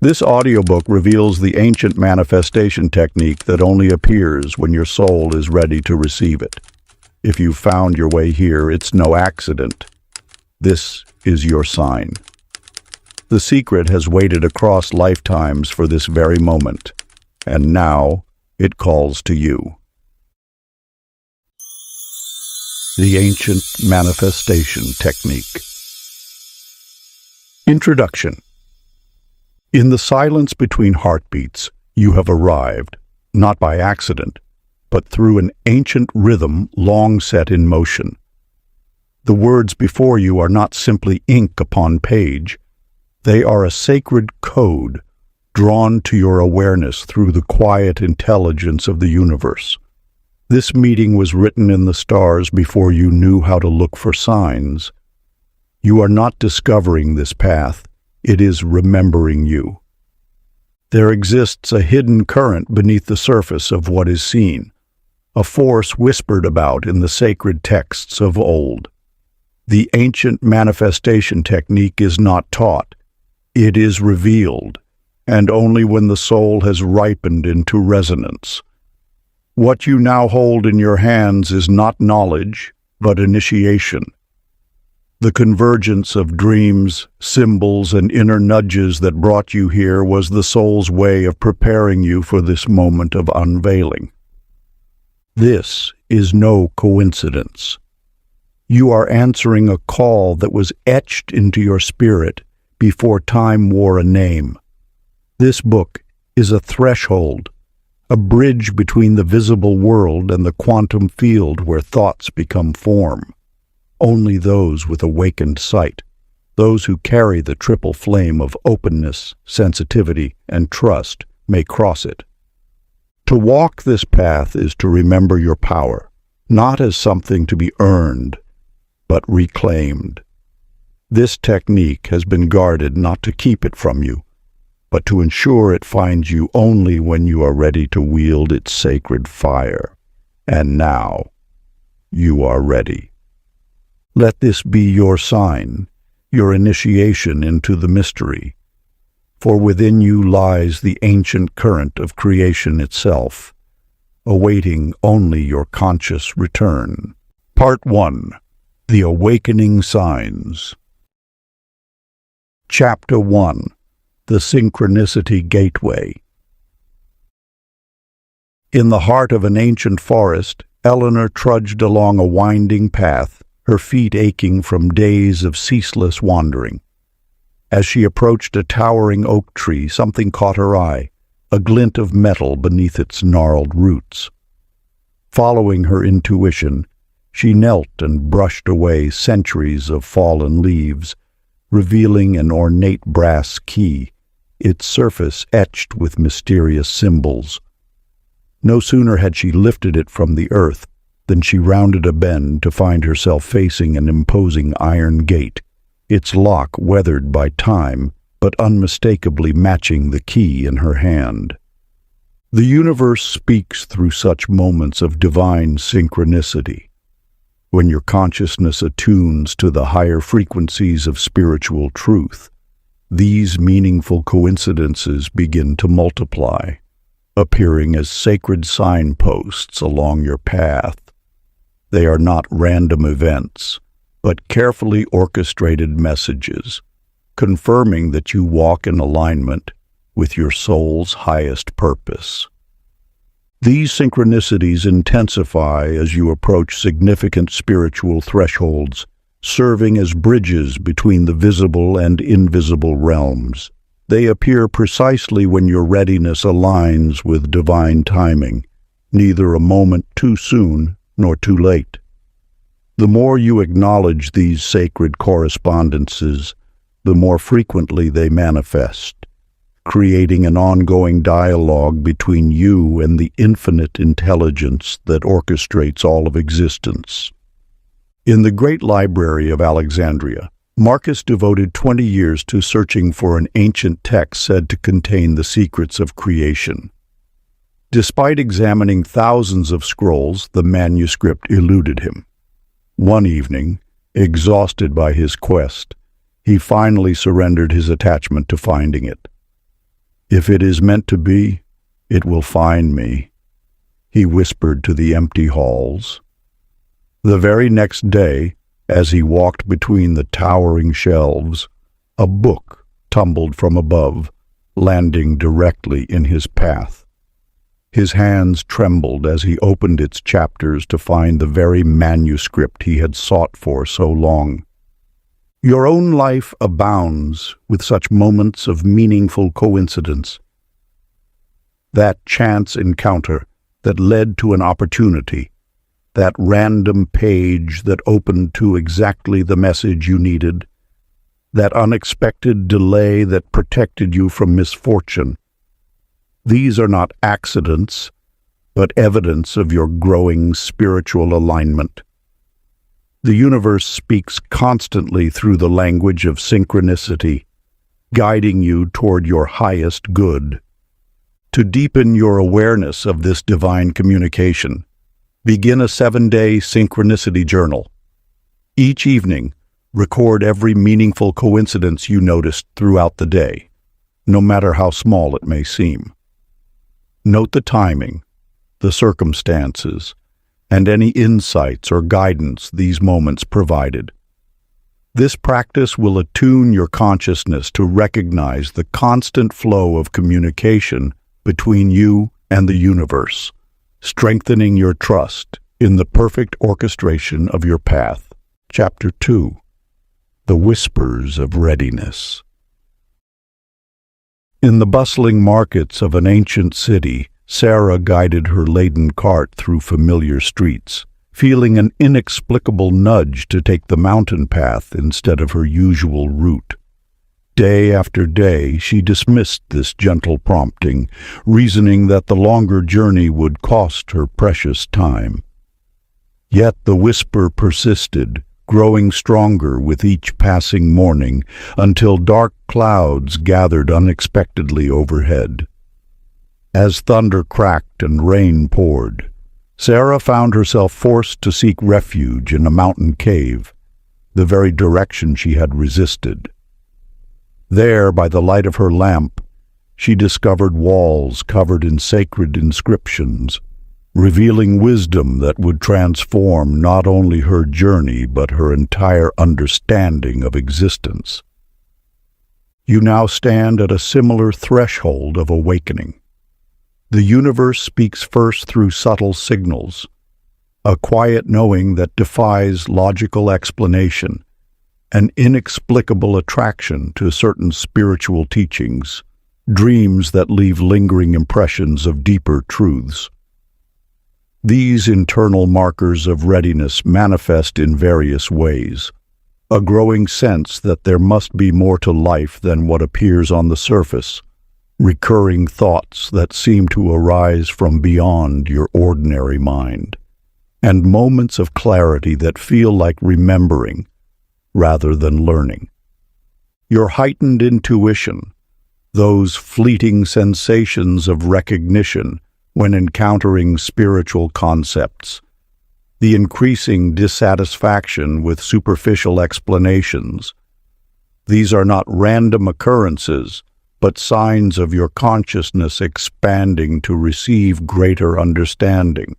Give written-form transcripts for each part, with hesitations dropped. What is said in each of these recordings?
This audiobook reveals the ancient manifestation technique that only appears when your soul is ready to receive it. If you've found your way here, it's no accident. This is your sign. The secret has waited across lifetimes for this very moment, and now it calls to you. The Ancient Manifestation Technique. Introduction. In the silence between heartbeats, you have arrived, not by accident, but through an ancient rhythm long set in motion. The words before you are not simply ink upon page. They are a sacred code drawn to your awareness through the quiet intelligence of the universe. This meeting was written in the stars before you knew how to look for signs. You are not discovering this path. It is remembering you. There exists a hidden current beneath the surface of what is seen, a force whispered about in the sacred texts of old. The ancient manifestation technique is not taught. It is revealed, and only when the soul has ripened into resonance. What you now hold in your hands is not knowledge, but initiation. The convergence of dreams, symbols, and inner nudges that brought you here was the soul's way of preparing you for this moment of unveiling. This is no coincidence. You are answering a call that was etched into your spirit before time wore a name. This book is a threshold, a bridge between the visible world and the quantum field where thoughts become form. Only those with awakened sight, those who carry the triple flame of openness, sensitivity, and trust, may cross it. To walk this path is to remember your power, not as something to be earned, but reclaimed. This technique has been guarded not to keep it from you, but to ensure it finds you only when you are ready to wield its sacred fire. And now, you are ready. Let this be your sign, your initiation into the mystery. For within you lies the ancient current of creation itself, awaiting only your conscious return. Part 1. The Awakening Signs. Chapter 1. The Synchronicity Gateway. In the heart of an ancient forest, Eleanor trudged along a winding path, her feet aching from days of ceaseless wandering. As she approached a towering oak tree, something caught her eye, a glint of metal beneath its gnarled roots. Following her intuition, she knelt and brushed away centuries of fallen leaves, revealing an ornate brass key, its surface etched with mysterious symbols. No sooner had she lifted it from the earth than she rounded a bend to find herself facing an imposing iron gate, its lock weathered by time, but unmistakably matching the key in her hand. The universe speaks through such moments of divine synchronicity. When your consciousness attunes to the higher frequencies of spiritual truth, these meaningful coincidences begin to multiply, appearing as sacred signposts along your path. They are not random events, but carefully orchestrated messages, confirming that you walk in alignment with your soul's highest purpose. These synchronicities intensify as you approach significant spiritual thresholds, serving as bridges between the visible and invisible realms. They appear precisely when your readiness aligns with divine timing, neither a moment too soon nor too late. The more you acknowledge these sacred correspondences, the more frequently they manifest, creating an ongoing dialogue between you and the infinite intelligence that orchestrates all of existence. In the great library of Alexandria, Marcus devoted 20 years to searching for an ancient text said to contain the secrets of creation. Despite examining thousands of scrolls, the manuscript eluded him. One evening, exhausted by his quest, he finally surrendered his attachment to finding it. If it is meant to be, it will find me, he whispered to the empty halls. The very next day, as he walked between the towering shelves, a book tumbled from above, landing directly in his path. His hands trembled as he opened its chapters to find the very manuscript he had sought for so long. Your own life abounds with such moments of meaningful coincidence. That chance encounter that led to an opportunity, that random page that opened to exactly the message you needed, that unexpected delay that protected you from misfortune. These are not accidents, but evidence of your growing spiritual alignment. The universe speaks constantly through the language of synchronicity, guiding you toward your highest good. To deepen your awareness of this divine communication, begin a 7-day synchronicity journal. Each evening, record every meaningful coincidence you noticed throughout the day, no matter how small it may seem. Note the timing, the circumstances, and any insights or guidance these moments provided. This practice will attune your consciousness to recognize the constant flow of communication between you and the universe, strengthening your trust in the perfect orchestration of your path. Chapter 2. The Whispers of Readiness. In the bustling markets of an ancient city, Sarah guided her laden cart through familiar streets, feeling an inexplicable nudge to take the mountain path instead of her usual route. Day after day, she dismissed this gentle prompting, reasoning that the longer journey would cost her precious time. Yet the whisper persisted, growing stronger with each passing morning, until dark clouds gathered unexpectedly overhead. As thunder cracked and rain poured, Sarah found herself forced to seek refuge in a mountain cave, the very direction she had resisted. There, by the light of her lamp, she discovered walls covered in sacred inscriptions, revealing wisdom that would transform not only her journey but her entire understanding of existence. You now stand at a similar threshold of awakening. The universe speaks first through subtle signals, a quiet knowing that defies logical explanation, an inexplicable attraction to certain spiritual teachings, dreams that leave lingering impressions of deeper truths. These internal markers of readiness manifest in various ways. A growing sense that there must be more to life than what appears on the surface, recurring thoughts that seem to arise from beyond your ordinary mind, and moments of clarity that feel like remembering rather than learning. Your heightened intuition, those fleeting sensations of recognition when encountering spiritual concepts, the increasing dissatisfaction with superficial explanations. These are not random occurrences, but signs of your consciousness expanding to receive greater understanding.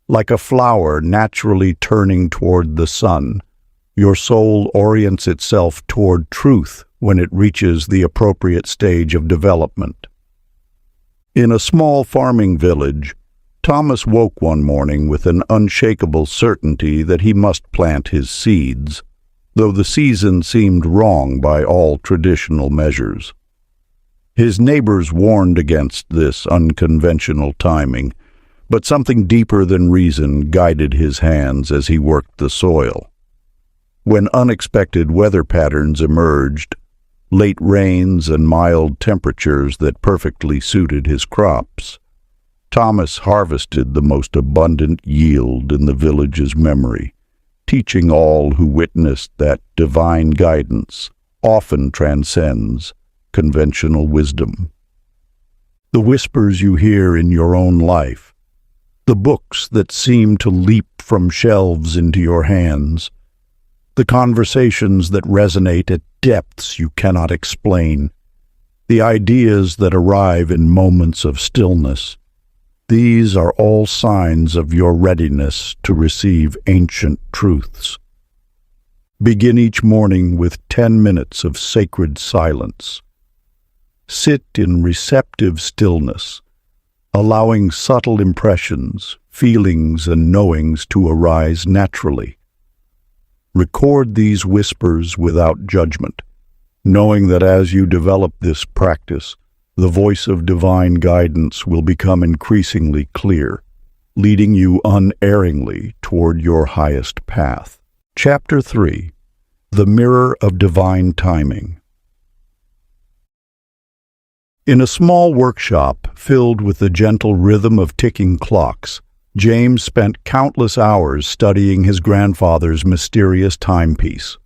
Like a flower naturally turning toward the sun, your soul orients itself toward truth when it reaches the appropriate stage of development. In a small farming village, Thomas woke one morning with an unshakable certainty that he must plant his seeds, though the season seemed wrong by all traditional measures. His neighbors warned against this unconventional timing, but something deeper than reason guided his hands as he worked the soil. When unexpected weather patterns emerged, late rains and mild temperatures that perfectly suited his crops, Thomas harvested the most abundant yield in the village's memory, teaching all who witnessed that divine guidance often transcends conventional wisdom. The whispers you hear in your own life, the books that seem to leap from shelves into your hands, the conversations that resonate at depths you cannot explain, the ideas that arrive in moments of stillness. These are all signs of your readiness to receive ancient truths. Begin each morning with 10 minutes of sacred silence. Sit in receptive stillness, allowing subtle impressions, feelings, and knowings to arise naturally. Record these whispers without judgment, knowing that as you develop this practice, the voice of divine guidance will become increasingly clear, leading you unerringly toward your highest path. Chapter 3. The Mirror of Divine Timing. In a small workshop filled with the gentle rhythm of ticking clocks, James spent countless hours studying his grandfather's mysterious timepiece.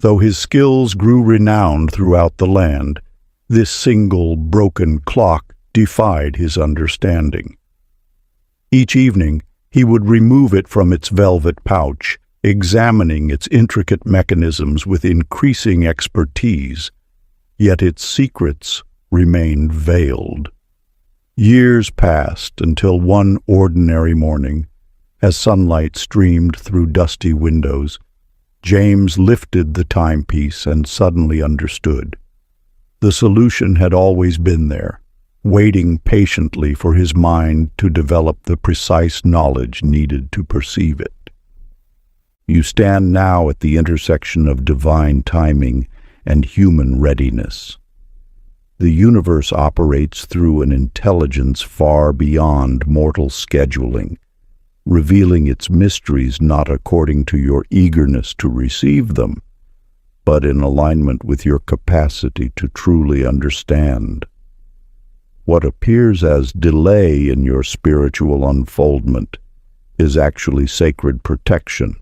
Though his skills grew renowned throughout the land, this single broken clock defied his understanding. Each evening, he would remove it from its velvet pouch, examining its intricate mechanisms with increasing expertise, yet its secrets remained veiled. Years passed until one ordinary morning, as sunlight streamed through dusty windows, James lifted the timepiece and suddenly understood. The solution had always been there, waiting patiently for his mind to develop the precise knowledge needed to perceive it. You stand now at the intersection of divine timing and human readiness. The universe operates through an intelligence far beyond mortal scheduling, revealing its mysteries not according to your eagerness to receive them, but in alignment with your capacity to truly understand. What appears as delay in your spiritual unfoldment is actually sacred protection,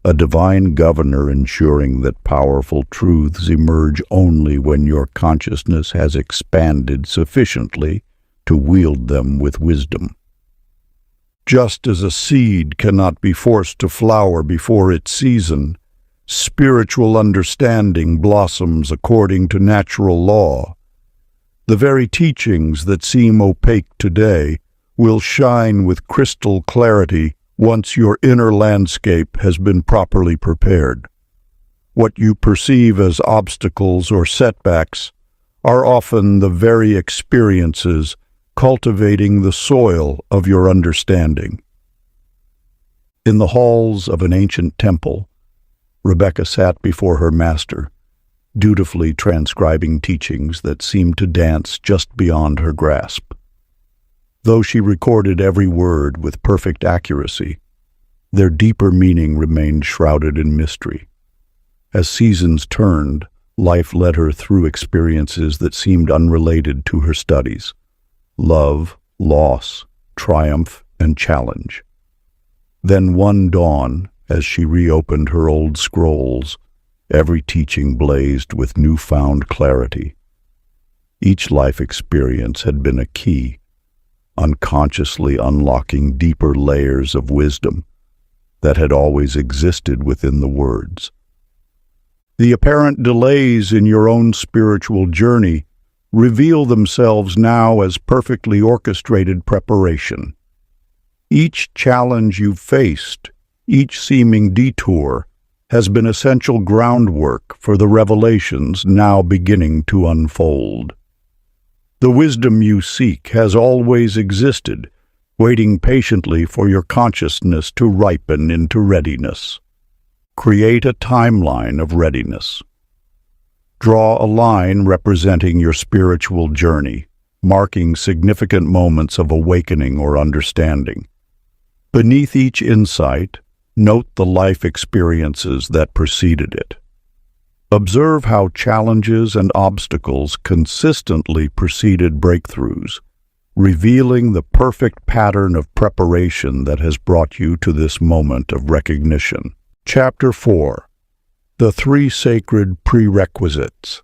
a divine governor ensuring that powerful truths emerge only when your consciousness has expanded sufficiently to wield them with wisdom. Just as a seed cannot be forced to flower before its season, spiritual understanding blossoms according to natural law. The very teachings that seem opaque today will shine with crystal clarity once your inner landscape has been properly prepared. What you perceive as obstacles or setbacks are often the very experiences cultivating the soil of your understanding. In the halls of an ancient temple, Rebecca sat before her master, dutifully transcribing teachings that seemed to dance just beyond her grasp. Though she recorded every word with perfect accuracy, their deeper meaning remained shrouded in mystery. As seasons turned, life led her through experiences that seemed unrelated to her studies: love, loss, triumph, and challenge. Then one dawn, as she reopened her old scrolls, every teaching blazed with newfound clarity. Each life experience had been a key, unconsciously unlocking deeper layers of wisdom that had always existed within the words. The apparent delays in your own spiritual journey reveal themselves now as perfectly orchestrated preparation. Each challenge you've faced, each seeming detour, has been essential groundwork for the revelations now beginning to unfold. The wisdom you seek has always existed, waiting patiently for your consciousness to ripen into readiness. Create a timeline of readiness. Draw a line representing your spiritual journey, marking significant moments of awakening or understanding. Beneath each insight, note the life experiences that preceded it. Observe how challenges and obstacles consistently preceded breakthroughs, revealing the perfect pattern of preparation that has brought you to this moment of recognition. Chapter 4. The Three Sacred Prerequisites.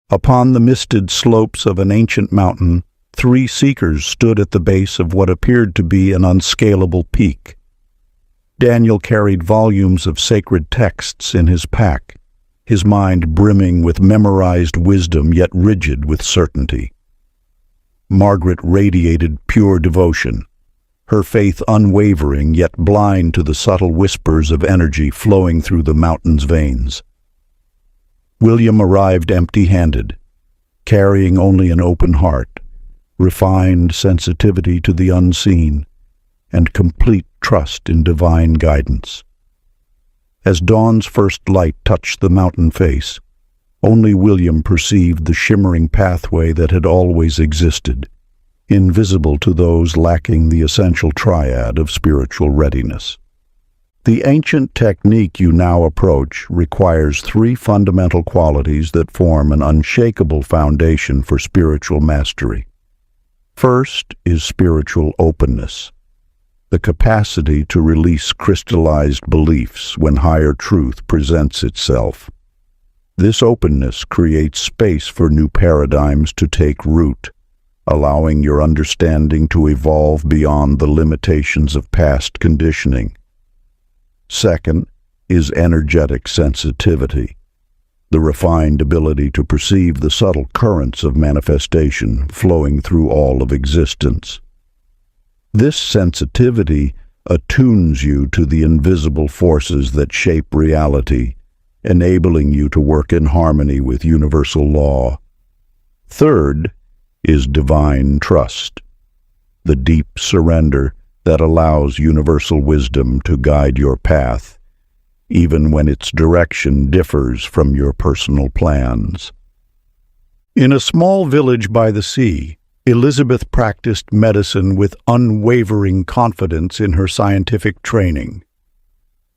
Upon the misted slopes of an ancient mountain, 3 seekers stood at the base of what appeared to be an unscalable peak. Daniel carried volumes of sacred texts in his pack, his mind brimming with memorized wisdom yet rigid with certainty. Margaret radiated pure devotion, her faith unwavering yet blind to the subtle whispers of energy flowing through the mountain's veins. William arrived empty-handed, carrying only an open heart, refined sensitivity to the unseen, and complete trust in divine guidance. As dawn's first light touched the mountain face, only William perceived the shimmering pathway that had always existed, invisible to those lacking the essential triad of spiritual readiness. The ancient technique you now approach requires three fundamental qualities that form an unshakable foundation for spiritual mastery. First is spiritual openness, the capacity to release crystallized beliefs when higher truth presents itself. This openness creates space for new paradigms to take root, allowing your understanding to evolve beyond the limitations of past conditioning. Second is energetic sensitivity, the refined ability to perceive the subtle currents of manifestation flowing through all of existence. This sensitivity attunes you to the invisible forces that shape reality, enabling you to work in harmony with universal law. Third is divine trust, the deep surrender that allows universal wisdom to guide your path, even when its direction differs from your personal plans. In a small village by the sea, Elizabeth practiced medicine with unwavering confidence in her scientific training.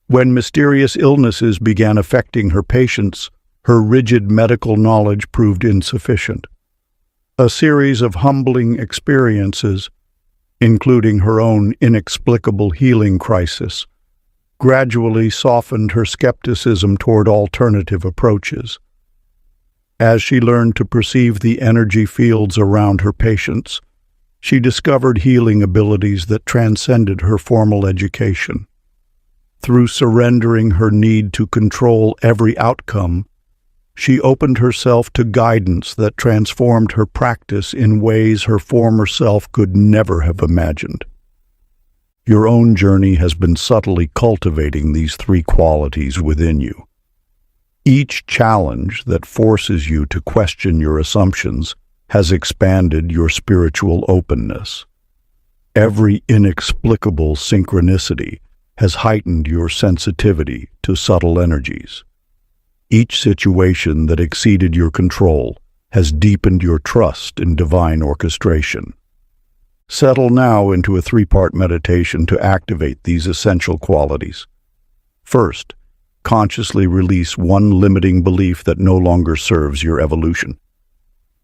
When mysterious illnesses began affecting her patients, her rigid medical knowledge proved insufficient. A series of humbling experiences, including her own inexplicable healing crisis, gradually softened her skepticism toward alternative approaches. As she learned to perceive the energy fields around her patients, she discovered healing abilities that transcended her formal education. Through surrendering her need to control every outcome, she opened herself to guidance that transformed her practice in ways her former self could never have imagined. Your own journey has been subtly cultivating these three qualities within you. Each challenge that forces you to question your assumptions has expanded your spiritual openness. Every inexplicable synchronicity has heightened your sensitivity to subtle energies. Each situation that exceeded your control has deepened your trust in divine orchestration. Settle now into a three-part meditation to activate these essential qualities. First, consciously release one limiting belief that no longer serves your evolution.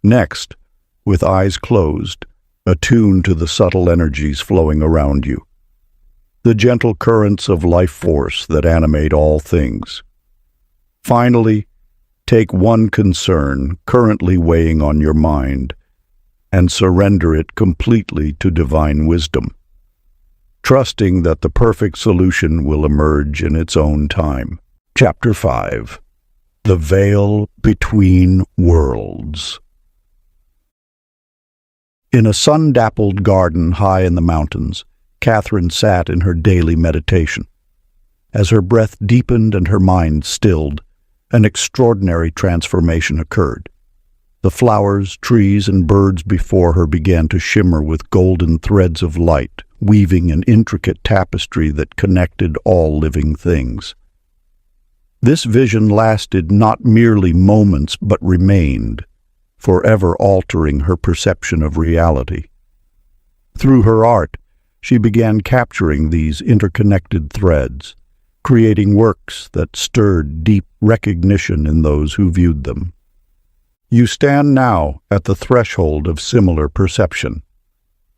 Next, with eyes closed, attune to the subtle energies flowing around you, the gentle currents of life force that animate all things. Finally, take one concern currently weighing on your mind and surrender it completely to divine wisdom, trusting that the perfect solution will emerge in its own time. Chapter 5. The Veil Between Worlds. In a sun-dappled garden high in the mountains, Catherine sat in her daily meditation. As her breath deepened and her mind stilled, an extraordinary transformation occurred. The flowers, trees, and birds before her began to shimmer with golden threads of light, weaving an intricate tapestry that connected all living things. This vision lasted not merely moments but remained, forever altering her perception of reality. Through her art, she began capturing these interconnected threads, creating works that stirred deep recognition in those who viewed them. You stand now at the threshold of similar perception.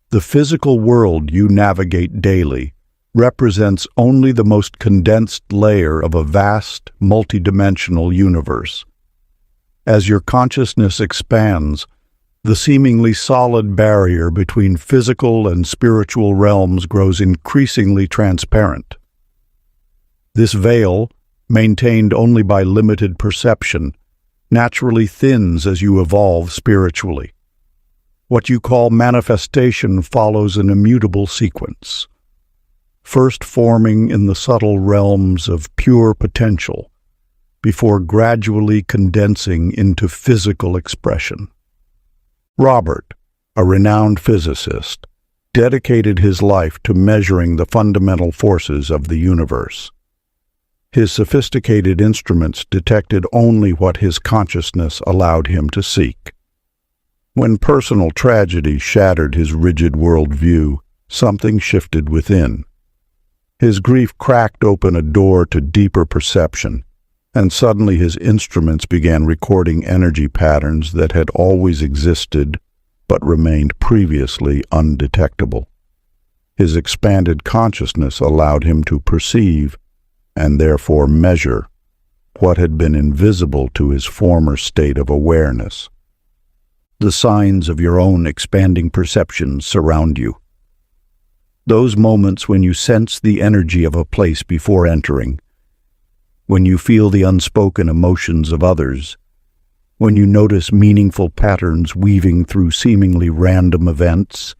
The physical world you navigate daily represents only the most condensed layer of a vast, multidimensional universe. As your consciousness expands, the seemingly solid barrier between physical and spiritual realms grows increasingly transparent. This veil, maintained only by limited perception, naturally thins as you evolve spiritually. What you call manifestation follows an immutable sequence, first forming in the subtle realms of pure potential, before gradually condensing into physical expression. Robert, a renowned physicist, dedicated his life to measuring the fundamental forces of the universe. His sophisticated instruments detected only what his consciousness allowed him to seek. When personal tragedy shattered his rigid worldview, something shifted within. His grief cracked open a door to deeper perception, and suddenly his instruments began recording energy patterns that had always existed but remained previously undetectable. His expanded consciousness allowed him to perceive, and therefore measure, what had been invisible to his former state of awareness. The signs of your own expanding perceptions surround you. Those moments when you sense the energy of a place before entering, when you feel the unspoken emotions of others, when you notice meaningful patterns weaving through seemingly random events.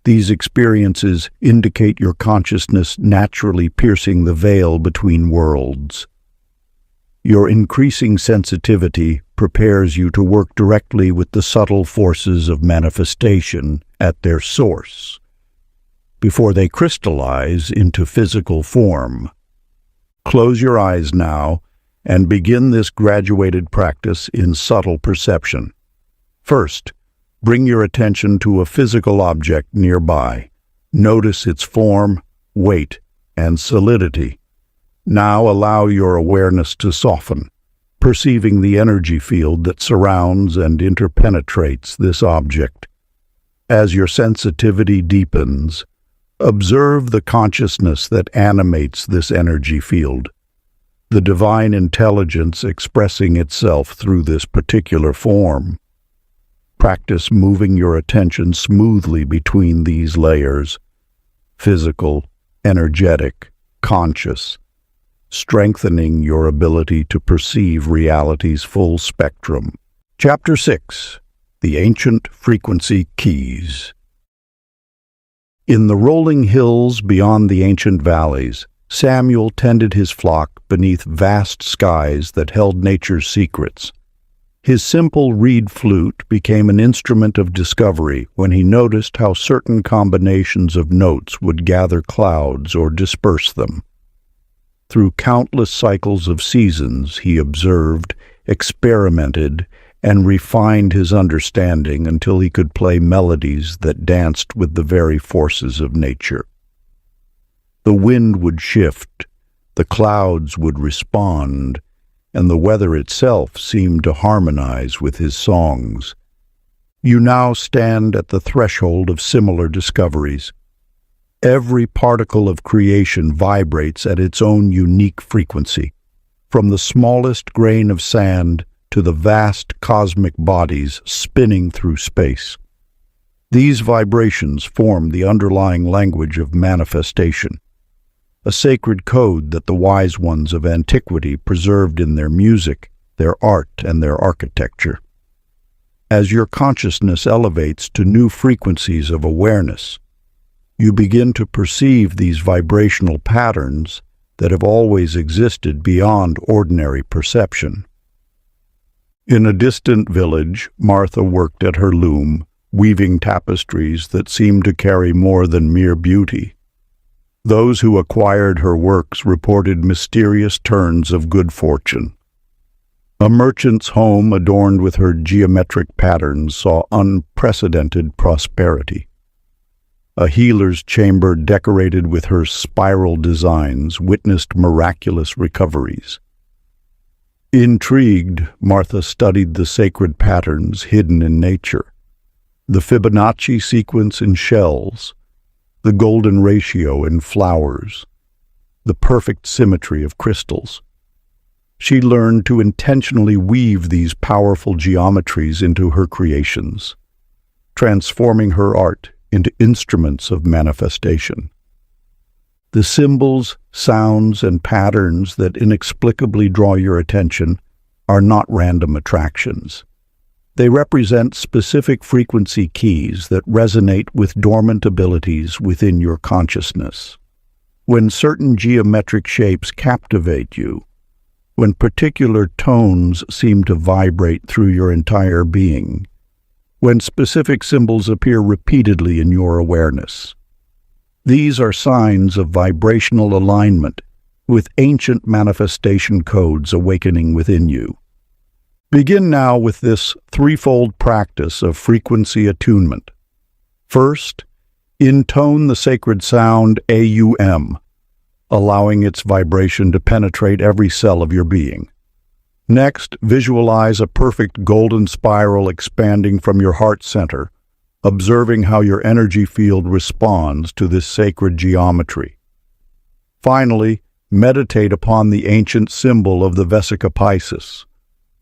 These experiences indicate your consciousness naturally piercing the veil between worlds. Your increasing sensitivity prepares you to work directly with the subtle forces of manifestation at their source, before they crystallize into physical form. Close your eyes now and begin this graduated practice in subtle perception. First, bring your attention to a physical object nearby. Notice its form, weight, and solidity. Now allow your awareness to soften, perceiving the energy field that surrounds and interpenetrates this object. As your sensitivity deepens, observe the consciousness that animates this energy field, the divine intelligence expressing itself through this particular form. Practice moving your attention smoothly between these layers, physical, energetic, conscious, strengthening your ability to perceive reality's full spectrum. Chapter 6. The Ancient Frequency Keys. In the rolling hills beyond the ancient valleys, Samuel tended his flock beneath vast skies that held nature's secrets. His simple reed flute became an instrument of discovery when he noticed how certain combinations of notes would gather clouds or disperse them. Through countless cycles of seasons, he observed, experimented, and refined his understanding until he could play melodies that danced with the very forces of nature. The wind would shift, the clouds would respond, and the weather itself seemed to harmonize with his songs. You now stand at the threshold of similar discoveries. Every particle of creation vibrates at its own unique frequency, from the smallest grain of sand to the vast cosmic bodies spinning through space. These vibrations form the underlying language of manifestation, a sacred code that the wise ones of antiquity preserved in their music, their art, and their architecture. As your consciousness elevates to new frequencies of awareness, you begin to perceive these vibrational patterns that have always existed beyond ordinary perception. In a distant village, Martha worked at her loom, weaving tapestries that seemed to carry more than mere beauty. Those who acquired her works reported mysterious turns of good fortune. A merchant's home adorned with her geometric patterns saw unprecedented prosperity. A healer's chamber decorated with her spiral designs witnessed miraculous recoveries. Intrigued, Martha studied the sacred patterns hidden in nature, the Fibonacci sequence in shells, the golden ratio in flowers, the perfect symmetry of crystals. She learned to intentionally weave these powerful geometries into her creations, transforming her art into instruments of manifestation. The symbols, sounds, and patterns that inexplicably draw your attention are not random attractions. They represent specific frequency keys that resonate with dormant abilities within your consciousness. When certain geometric shapes captivate you, when particular tones seem to vibrate through your entire being, when specific symbols appear repeatedly in your awareness, these are signs of vibrational alignment with ancient manifestation codes awakening within you. Begin now with this threefold practice of frequency attunement. First, intone the sacred sound AUM, allowing its vibration to penetrate every cell of your being. Next, visualize a perfect golden spiral expanding from your heart center, observing how your energy field responds to this sacred geometry. Finally, meditate upon the ancient symbol of the Vesica Piscis,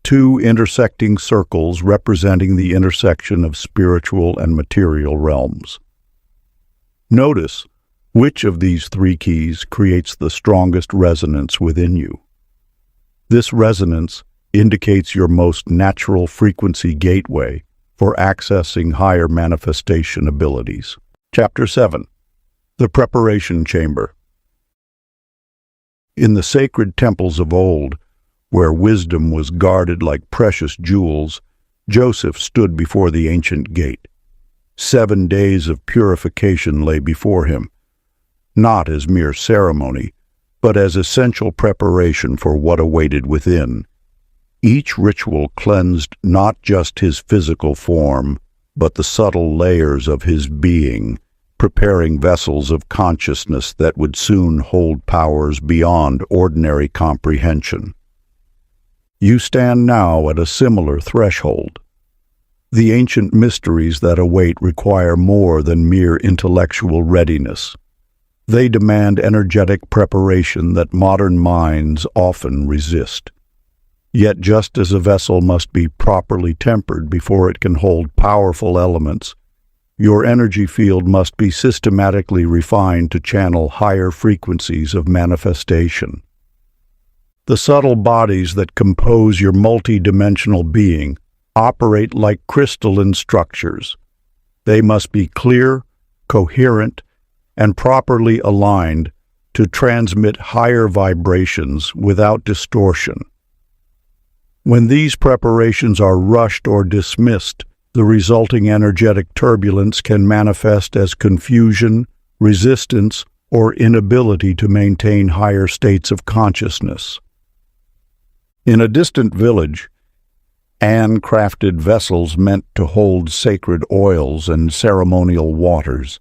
two intersecting circles representing the intersection of spiritual and material realms. Notice which of these three keys creates the strongest resonance within you. This resonance indicates your most natural frequency gateway for accessing higher manifestation abilities. Chapter 7. The Preparation Chamber. In the sacred temples of old, where wisdom was guarded like precious jewels, Joseph stood before the ancient gate. 7 days of purification lay before him, not as mere ceremony, but as essential preparation for what awaited within. Each ritual cleansed not just his physical form, but the subtle layers of his being, preparing vessels of consciousness that would soon hold powers beyond ordinary comprehension. You stand now at a similar threshold. The ancient mysteries that await require more than mere intellectual readiness. They demand energetic preparation that modern minds often resist. Yet just as a vessel must be properly tempered before it can hold powerful elements, your energy field must be systematically refined to channel higher frequencies of manifestation. The subtle bodies that compose your multi-dimensional being operate like crystalline structures. They must be clear, coherent, and properly aligned to transmit higher vibrations without distortion. When these preparations are rushed or dismissed, the resulting energetic turbulence can manifest as confusion, resistance, or inability to maintain higher states of consciousness. In a distant village, Anne crafted vessels meant to hold sacred oils and ceremonial waters.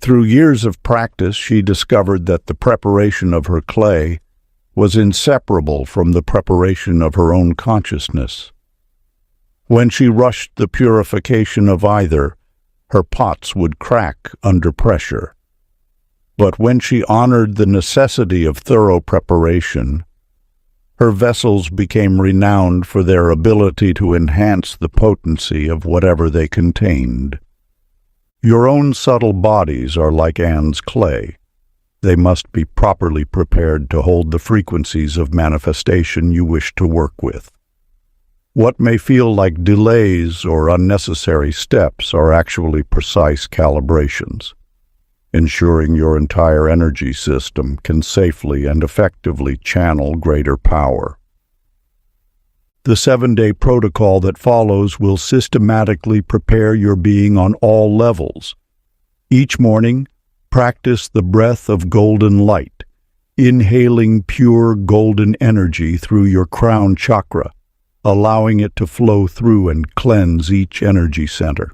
Through years of practice, she discovered that the preparation of her clay was inseparable from the preparation of her own consciousness. When she rushed the purification of either, her pots would crack under pressure. But when she honored the necessity of thorough preparation, her vessels became renowned for their ability to enhance the potency of whatever they contained. Your own subtle bodies are like Anne's clay. They must be properly prepared to hold the frequencies of manifestation you wish to work with. What may feel like delays or unnecessary steps are actually precise calibrations, ensuring your entire energy system can safely and effectively channel greater power. The 7-day protocol that follows will systematically prepare your being on all levels. Each morning, practice the breath of golden light, inhaling pure golden energy through your crown chakra, allowing it to flow through and cleanse each energy center.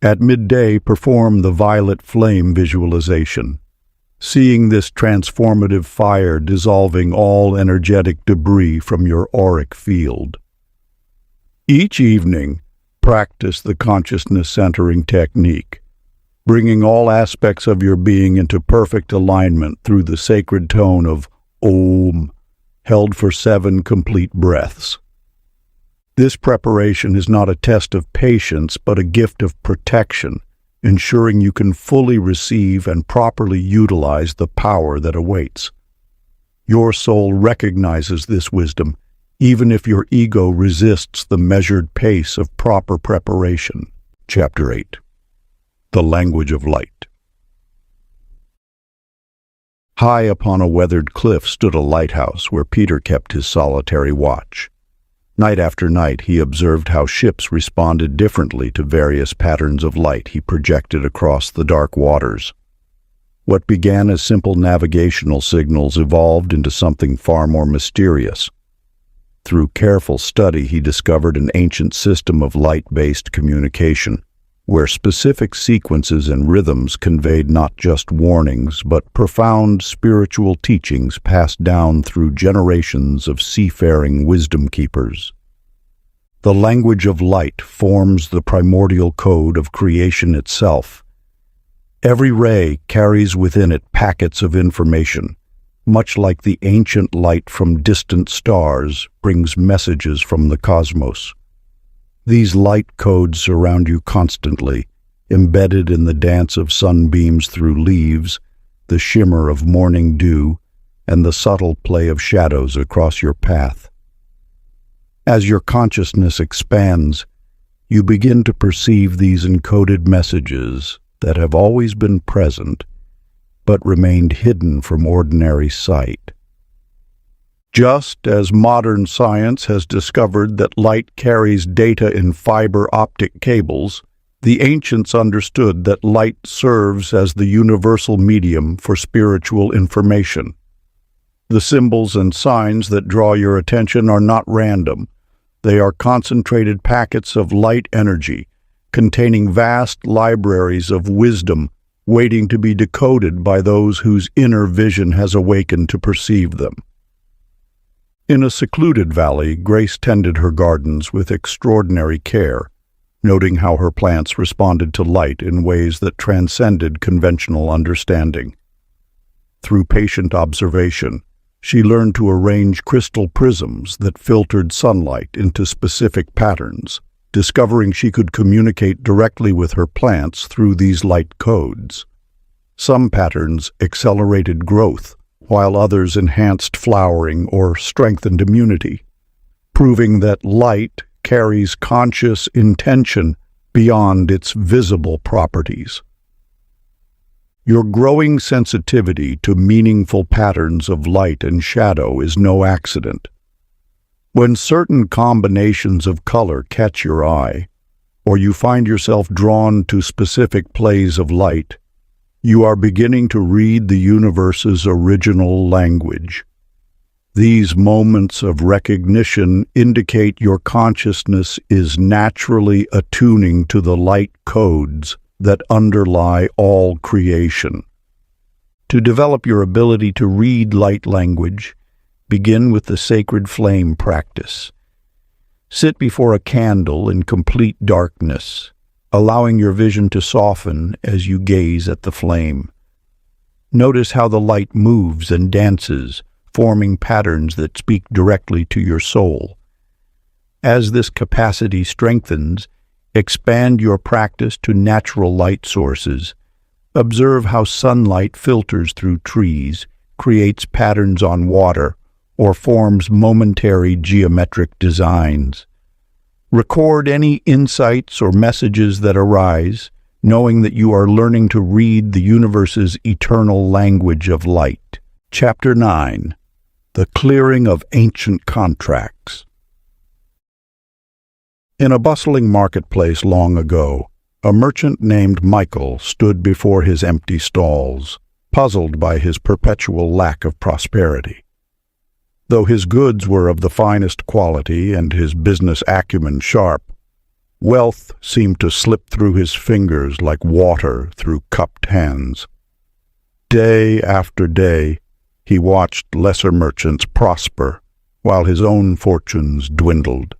At midday, perform the violet flame visualization, seeing this transformative fire dissolving all energetic debris from your auric field. Each evening, practice the consciousness centering technique, bringing all aspects of your being into perfect alignment through the sacred tone of Om, held for 7 complete breaths. This preparation is not a test of patience, but a gift of protection, ensuring you can fully receive and properly utilize the power that awaits. Your soul recognizes this wisdom, even if your ego resists the measured pace of proper preparation. Chapter 8. The Language of Light. High upon a weathered cliff stood a lighthouse where Peter kept his solitary watch. Night after night he observed how ships responded differently to various patterns of light he projected across the dark waters. What began as simple navigational signals evolved into something far more mysterious. Through careful study he discovered an ancient system of light-based communication, where specific sequences and rhythms conveyed not just warnings but profound spiritual teachings passed down through generations of seafaring wisdom keepers. The language of light forms the primordial code of creation itself. Every ray carries within it packets of information, much like the ancient light from distant stars brings messages from the cosmos. These light codes surround you constantly, embedded in the dance of sunbeams through leaves, the shimmer of morning dew, and the subtle play of shadows across your path. As your consciousness expands, you begin to perceive these encoded messages that have always been present, but remained hidden from ordinary sight. Just as modern science has discovered that light carries data in fiber optic cables, the ancients understood that light serves as the universal medium for spiritual information. The symbols and signs that draw your attention are not random. They are concentrated packets of light energy, containing vast libraries of wisdom waiting to be decoded by those whose inner vision has awakened to perceive them. In a secluded valley, Grace tended her gardens with extraordinary care, noting how her plants responded to light in ways that transcended conventional understanding. Through patient observation, she learned to arrange crystal prisms that filtered sunlight into specific patterns, discovering she could communicate directly with her plants through these light codes. Some patterns accelerated growth, while others enhanced flowering or strengthened immunity, proving that light carries conscious intention beyond its visible properties. Your growing sensitivity to meaningful patterns of light and shadow is no accident. When certain combinations of color catch your eye, or you find yourself drawn to specific plays of light, you are beginning to read the universe's original language. These moments of recognition indicate your consciousness is naturally attuning to the light codes that underlie all creation. To develop your ability to read light language, begin with the sacred flame practice. Sit before a candle in complete darkness, allowing your vision to soften as you gaze at the flame. Notice how the light moves and dances, forming patterns that speak directly to your soul. As this capacity strengthens, expand your practice to natural light sources. Observe how sunlight filters through trees, creates patterns on water, or forms momentary geometric designs. Record any insights or messages that arise, knowing that you are learning to read the universe's eternal language of light. Chapter 9. The Clearing of Ancient Contracts. In a bustling marketplace long ago, a merchant named Michael stood before his empty stalls, puzzled by his perpetual lack of prosperity. Though his goods were of the finest quality and his business acumen sharp, wealth seemed to slip through his fingers like water through cupped hands. Day after day, he watched lesser merchants prosper while his own fortunes dwindled,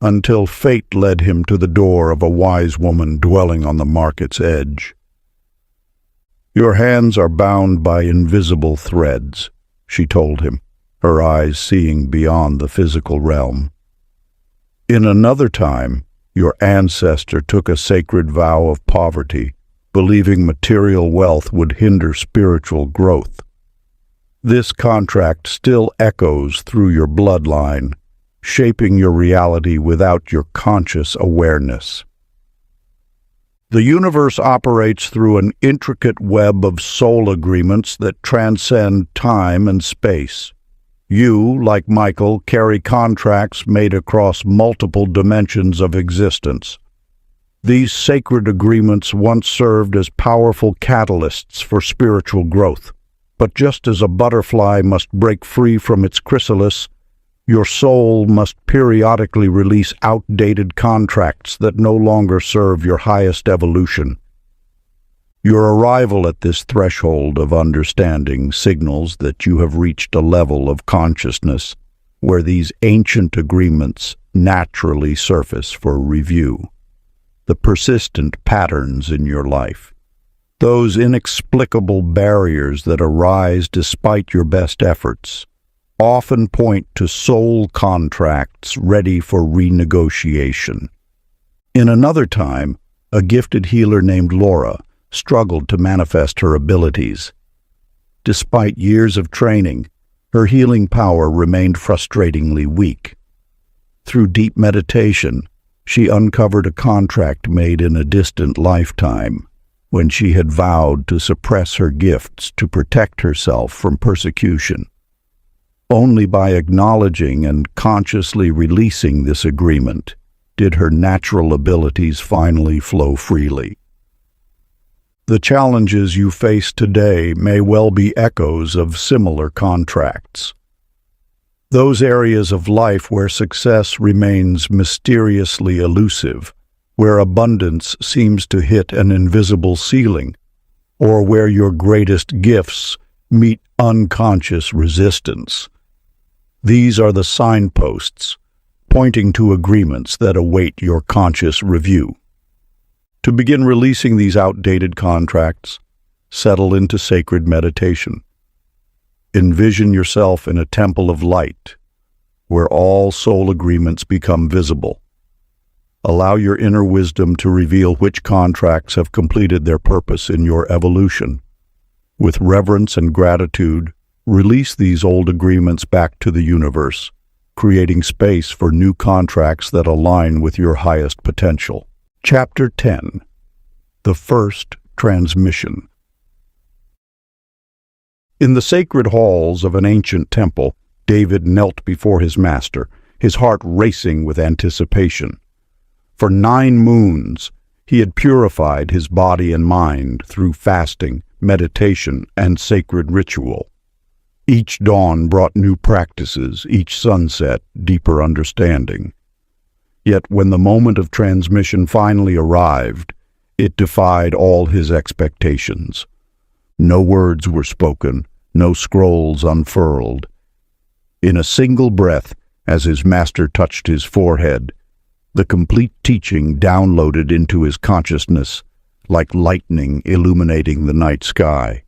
until fate led him to the door of a wise woman dwelling on the market's edge. "Your hands are bound by invisible threads," she told him, her eyes seeing beyond the physical realm. "In another time, your ancestor took a sacred vow of poverty believing material wealth would hinder spiritual growth. This contract still echoes through your bloodline, shaping your reality without your conscious awareness. The universe operates through an intricate web of soul agreements that transcend time and space. You, like Michael, carry contracts made across multiple dimensions of existence. These sacred agreements once served as powerful catalysts for spiritual growth. But just as a butterfly must break free from its chrysalis, your soul must periodically release outdated contracts that no longer serve your highest evolution. Your arrival at this threshold of understanding signals that you have reached a level of consciousness where these ancient agreements naturally surface for review. The persistent patterns in your life, those inexplicable barriers that arise despite your best efforts, often point to soul contracts ready for renegotiation. In another time, a gifted healer named Laura struggled to manifest her abilities. Despite years of training, her healing power remained frustratingly weak. Through deep meditation, she uncovered a contract made in a distant lifetime, when she had vowed to suppress her gifts to protect herself from persecution. Only by acknowledging and consciously releasing this agreement did her natural abilities finally flow freely. The challenges you face today may well be echoes of similar contracts. Those areas of life where success remains mysteriously elusive, where abundance seems to hit an invisible ceiling, or where your greatest gifts meet unconscious resistance. These are the signposts, pointing to agreements that await your conscious review. To begin releasing these outdated contracts, settle into sacred meditation. Envision yourself in a temple of light, where all soul agreements become visible. Allow your inner wisdom to reveal which contracts have completed their purpose in your evolution. With reverence and gratitude, release these old agreements back to the universe, creating space for new contracts that align with your highest potential. Chapter 10. The First Transmission. In the sacred halls of an ancient temple, David knelt before his master, his heart racing with anticipation. For 9 moons, he had purified his body and mind through fasting, meditation, and sacred ritual. Each dawn brought new practices, each sunset deeper understanding. Yet when the moment of transmission finally arrived, it defied all his expectations. No words were spoken, no scrolls unfurled. In a single breath, as his master touched his forehead, the complete teaching downloaded into his consciousness like lightning illuminating the night sky.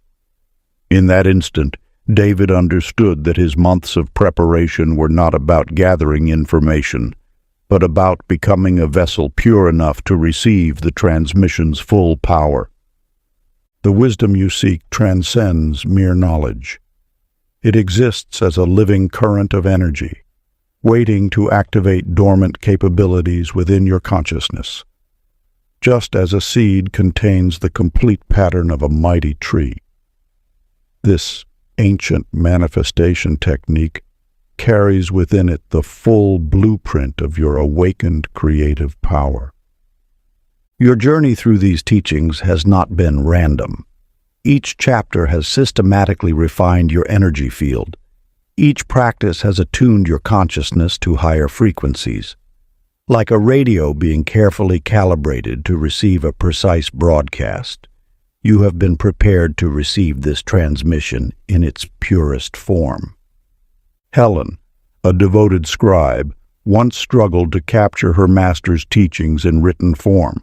In that instant, David understood that his months of preparation were not about gathering information, but about becoming a vessel pure enough to receive the transmission's full power. The wisdom you seek transcends mere knowledge. It exists as a living current of energy, waiting to activate dormant capabilities within your consciousness, just as a seed contains the complete pattern of a mighty tree. This ancient manifestation technique carries within it the full blueprint of your awakened creative power. Your journey through these teachings has not been random. Each chapter has systematically refined your energy field. Each practice has attuned your consciousness to higher frequencies. Like a radio being carefully calibrated to receive a precise broadcast, you have been prepared to receive this transmission in its purest form. Helen, a devoted scribe, once struggled to capture her master's teachings in written form.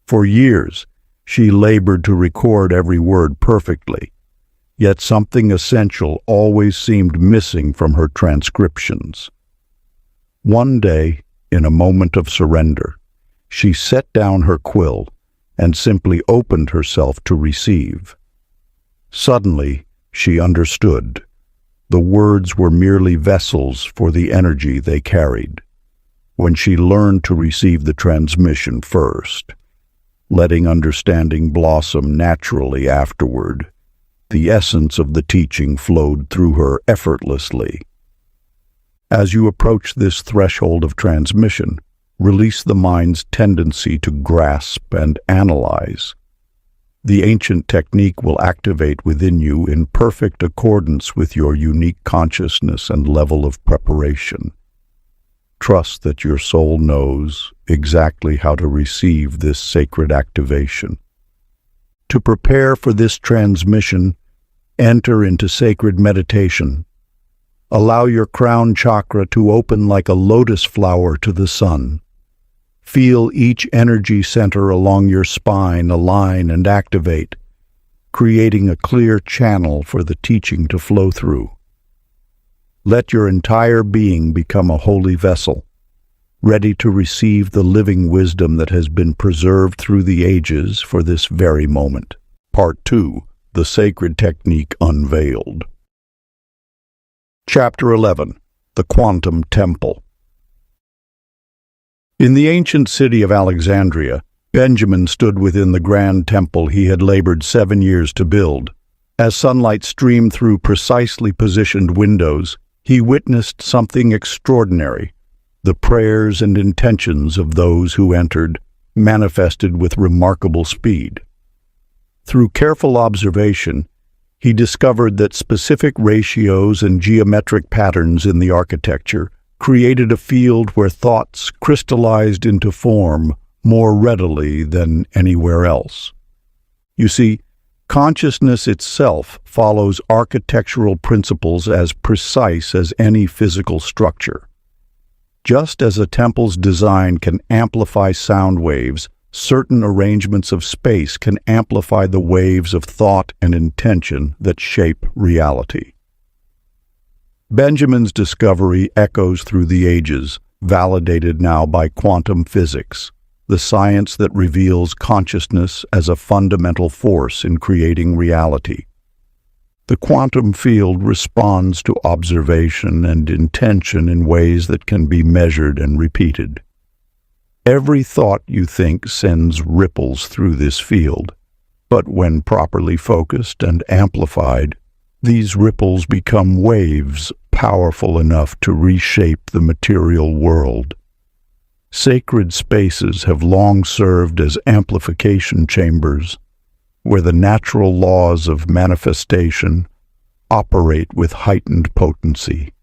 For years, she labored to record every word perfectly, yet something essential always seemed missing from her transcriptions. One day, in a moment of surrender, she set down her quill and simply opened herself to receive. Suddenly, she understood. The words were merely vessels for the energy they carried. When she learned to receive the transmission first, letting understanding blossom naturally afterward, the essence of the teaching flowed through her effortlessly. As you approach this threshold of transmission, release the mind's tendency to grasp and analyze. The ancient technique will activate within you in perfect accordance with your unique consciousness and level of preparation. Trust that your soul knows exactly how to receive this sacred activation. To prepare for this transmission, enter into sacred meditation. Allow your crown chakra to open like a lotus flower to the sun. Feel each energy center along your spine align and activate, creating a clear channel for the teaching to flow through. Let your entire being become a holy vessel, ready to receive the living wisdom that has been preserved through the ages for this very moment. Part 2. The Sacred Technique Unveiled. Chapter 11. The Quantum Temple. In the ancient city of Alexandria, Benjamin stood within the grand temple he had labored 7 years to build. As sunlight streamed through precisely positioned windows, he witnessed something extraordinary. The prayers and intentions of those who entered manifested with remarkable speed. Through careful observation, he discovered that specific ratios and geometric patterns in the architecture created a field where thoughts crystallized into form more readily than anywhere else. You see, consciousness itself follows architectural principles as precise as any physical structure. Just as a temple's design can amplify sound waves, certain arrangements of space can amplify the waves of thought and intention that shape reality. Benjamin's discovery echoes through the ages, validated now by quantum physics, the science that reveals consciousness as a fundamental force in creating reality. The quantum field responds to observation and intention in ways that can be measured and repeated. Every thought you think sends ripples through this field, but when properly focused and amplified, these ripples become waves powerful enough to reshape the material world. Sacred spaces have long served as amplification chambers, where the natural laws of manifestation operate with heightened potency.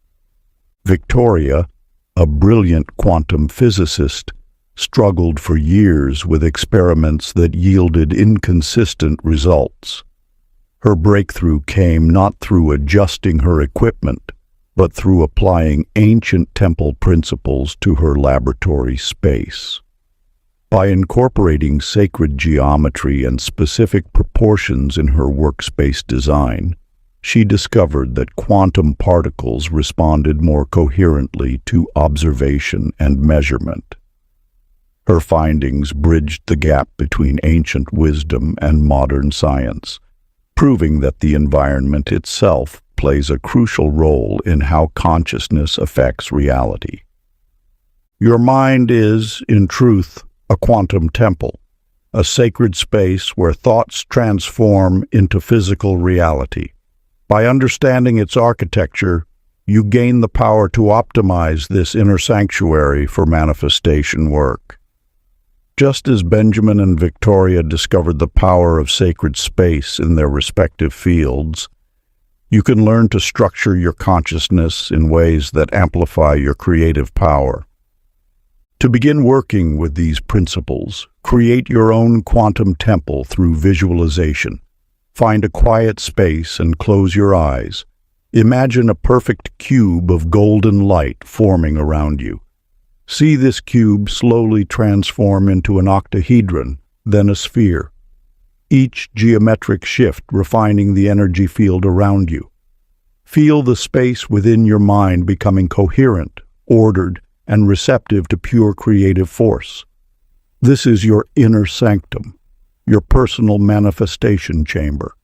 Victoria, a brilliant quantum physicist, struggled for years with experiments that yielded inconsistent results. Her breakthrough came not through adjusting her equipment, but through applying ancient temple principles to her laboratory space. By incorporating sacred geometry and specific proportions in her workspace design, she discovered that quantum particles responded more coherently to observation and measurement. Her findings bridged the gap between ancient wisdom and modern science, proving that the environment itself plays a crucial role in how consciousness affects reality. Your mind is, in truth, a quantum temple, a sacred space where thoughts transform into physical reality. By understanding its architecture, you gain the power to optimize this inner sanctuary for manifestation work. Just as Benjamin and Victoria discovered the power of sacred space in their respective fields, you can learn to structure your consciousness in ways that amplify your creative power. To begin working with these principles, create your own quantum temple through visualization. Find a quiet space and close your eyes. Imagine a perfect cube of golden light forming around you. See this cube slowly transform into an octahedron, then a sphere. Each geometric shift refining the energy field around you. Feel the space within your mind becoming coherent, ordered, and receptive to pure creative force. This is your inner sanctum, your personal manifestation chamber,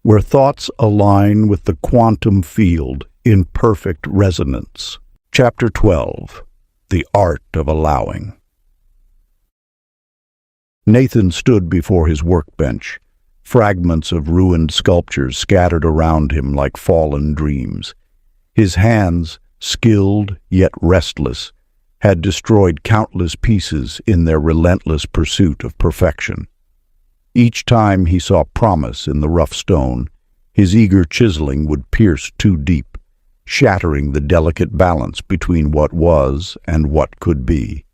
where thoughts align with the quantum field in perfect resonance. Chapter 12. The Art of Allowing. Nathan stood before his workbench, fragments of ruined sculptures scattered around him like fallen dreams. His hands, skilled yet restless, had destroyed countless pieces in their relentless pursuit of perfection. Each time he saw promise in the rough stone, his eager chiseling would pierce too deep, shattering the delicate balance between what was and what could be.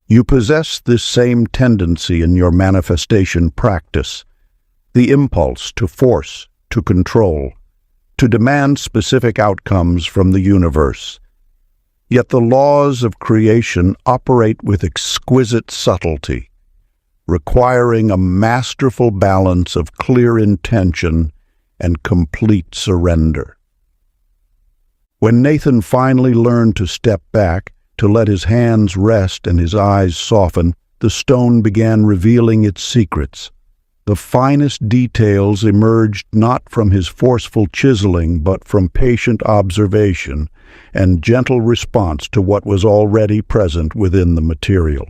You possess this same tendency in your manifestation practice, the impulse to force, to control, to demand specific outcomes from the universe. Yet the laws of creation operate with exquisite subtlety, requiring a masterful balance of clear intention and complete surrender. When Nathan finally learned to step back, to let his hands rest and his eyes soften, the stone began revealing its secrets. The finest details emerged not from his forceful chiseling, but from patient observation and gentle response to what was already present within the material.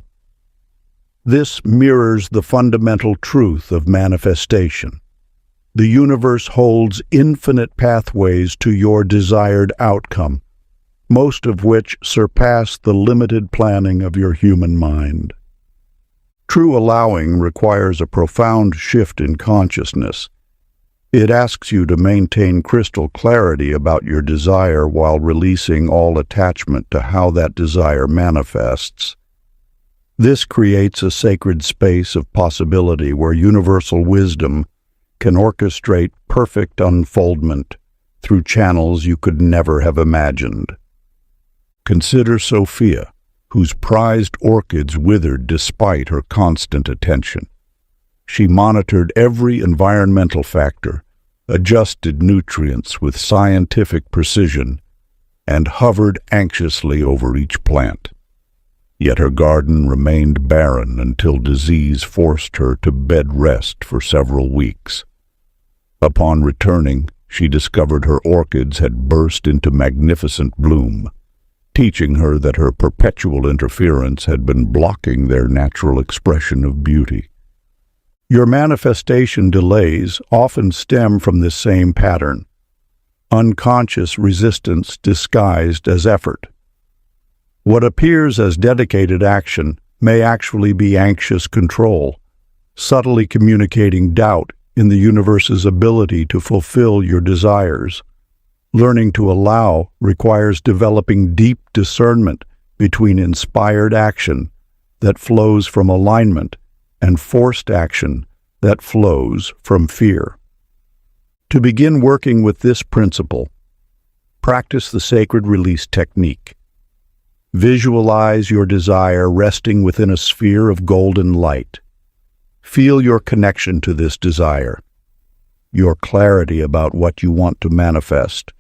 This mirrors the fundamental truth of manifestation. The universe holds infinite pathways to your desired outcome, most of which surpass the limited planning of your human mind. True allowing requires a profound shift in consciousness. It asks you to maintain crystal clarity about your desire while releasing all attachment to how that desire manifests. This creates a sacred space of possibility where universal wisdom can orchestrate perfect unfoldment through channels you could never have imagined. Consider Sophia, whose prized orchids withered despite her constant attention. She monitored every environmental factor, adjusted nutrients with scientific precision, and hovered anxiously over each plant. Yet her garden remained barren until disease forced her to bed rest for several weeks. Upon returning, she discovered her orchids had burst into magnificent bloom, teaching her that her perpetual interference had been blocking their natural expression of beauty. Your manifestation delays often stem from this same pattern, unconscious resistance disguised as effort. What appears as dedicated action may actually be anxious control, subtly communicating doubt in the universe's ability to fulfill your desires. Learning to allow requires developing deep discernment between inspired action that flows from alignment and forced action that flows from fear. To begin working with this principle, practice the sacred release technique. Visualize your desire resting within a sphere of golden light. Feel your connection to this desire, your clarity about what you want to manifest,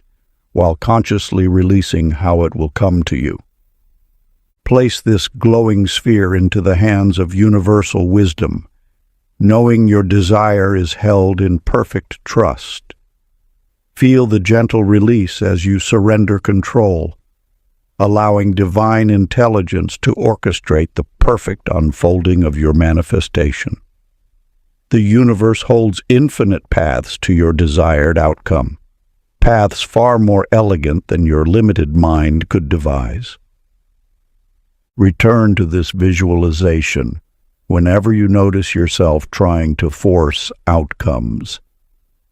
while consciously releasing how it will come to you. Place this glowing sphere into the hands of universal wisdom, knowing your desire is held in perfect trust. Feel the gentle release as you surrender control, allowing divine intelligence to orchestrate the perfect unfolding of your manifestation. The universe holds infinite paths to your desired outcome, paths far more elegant than your limited mind could devise. Return to this visualization whenever you notice yourself trying to force outcomes,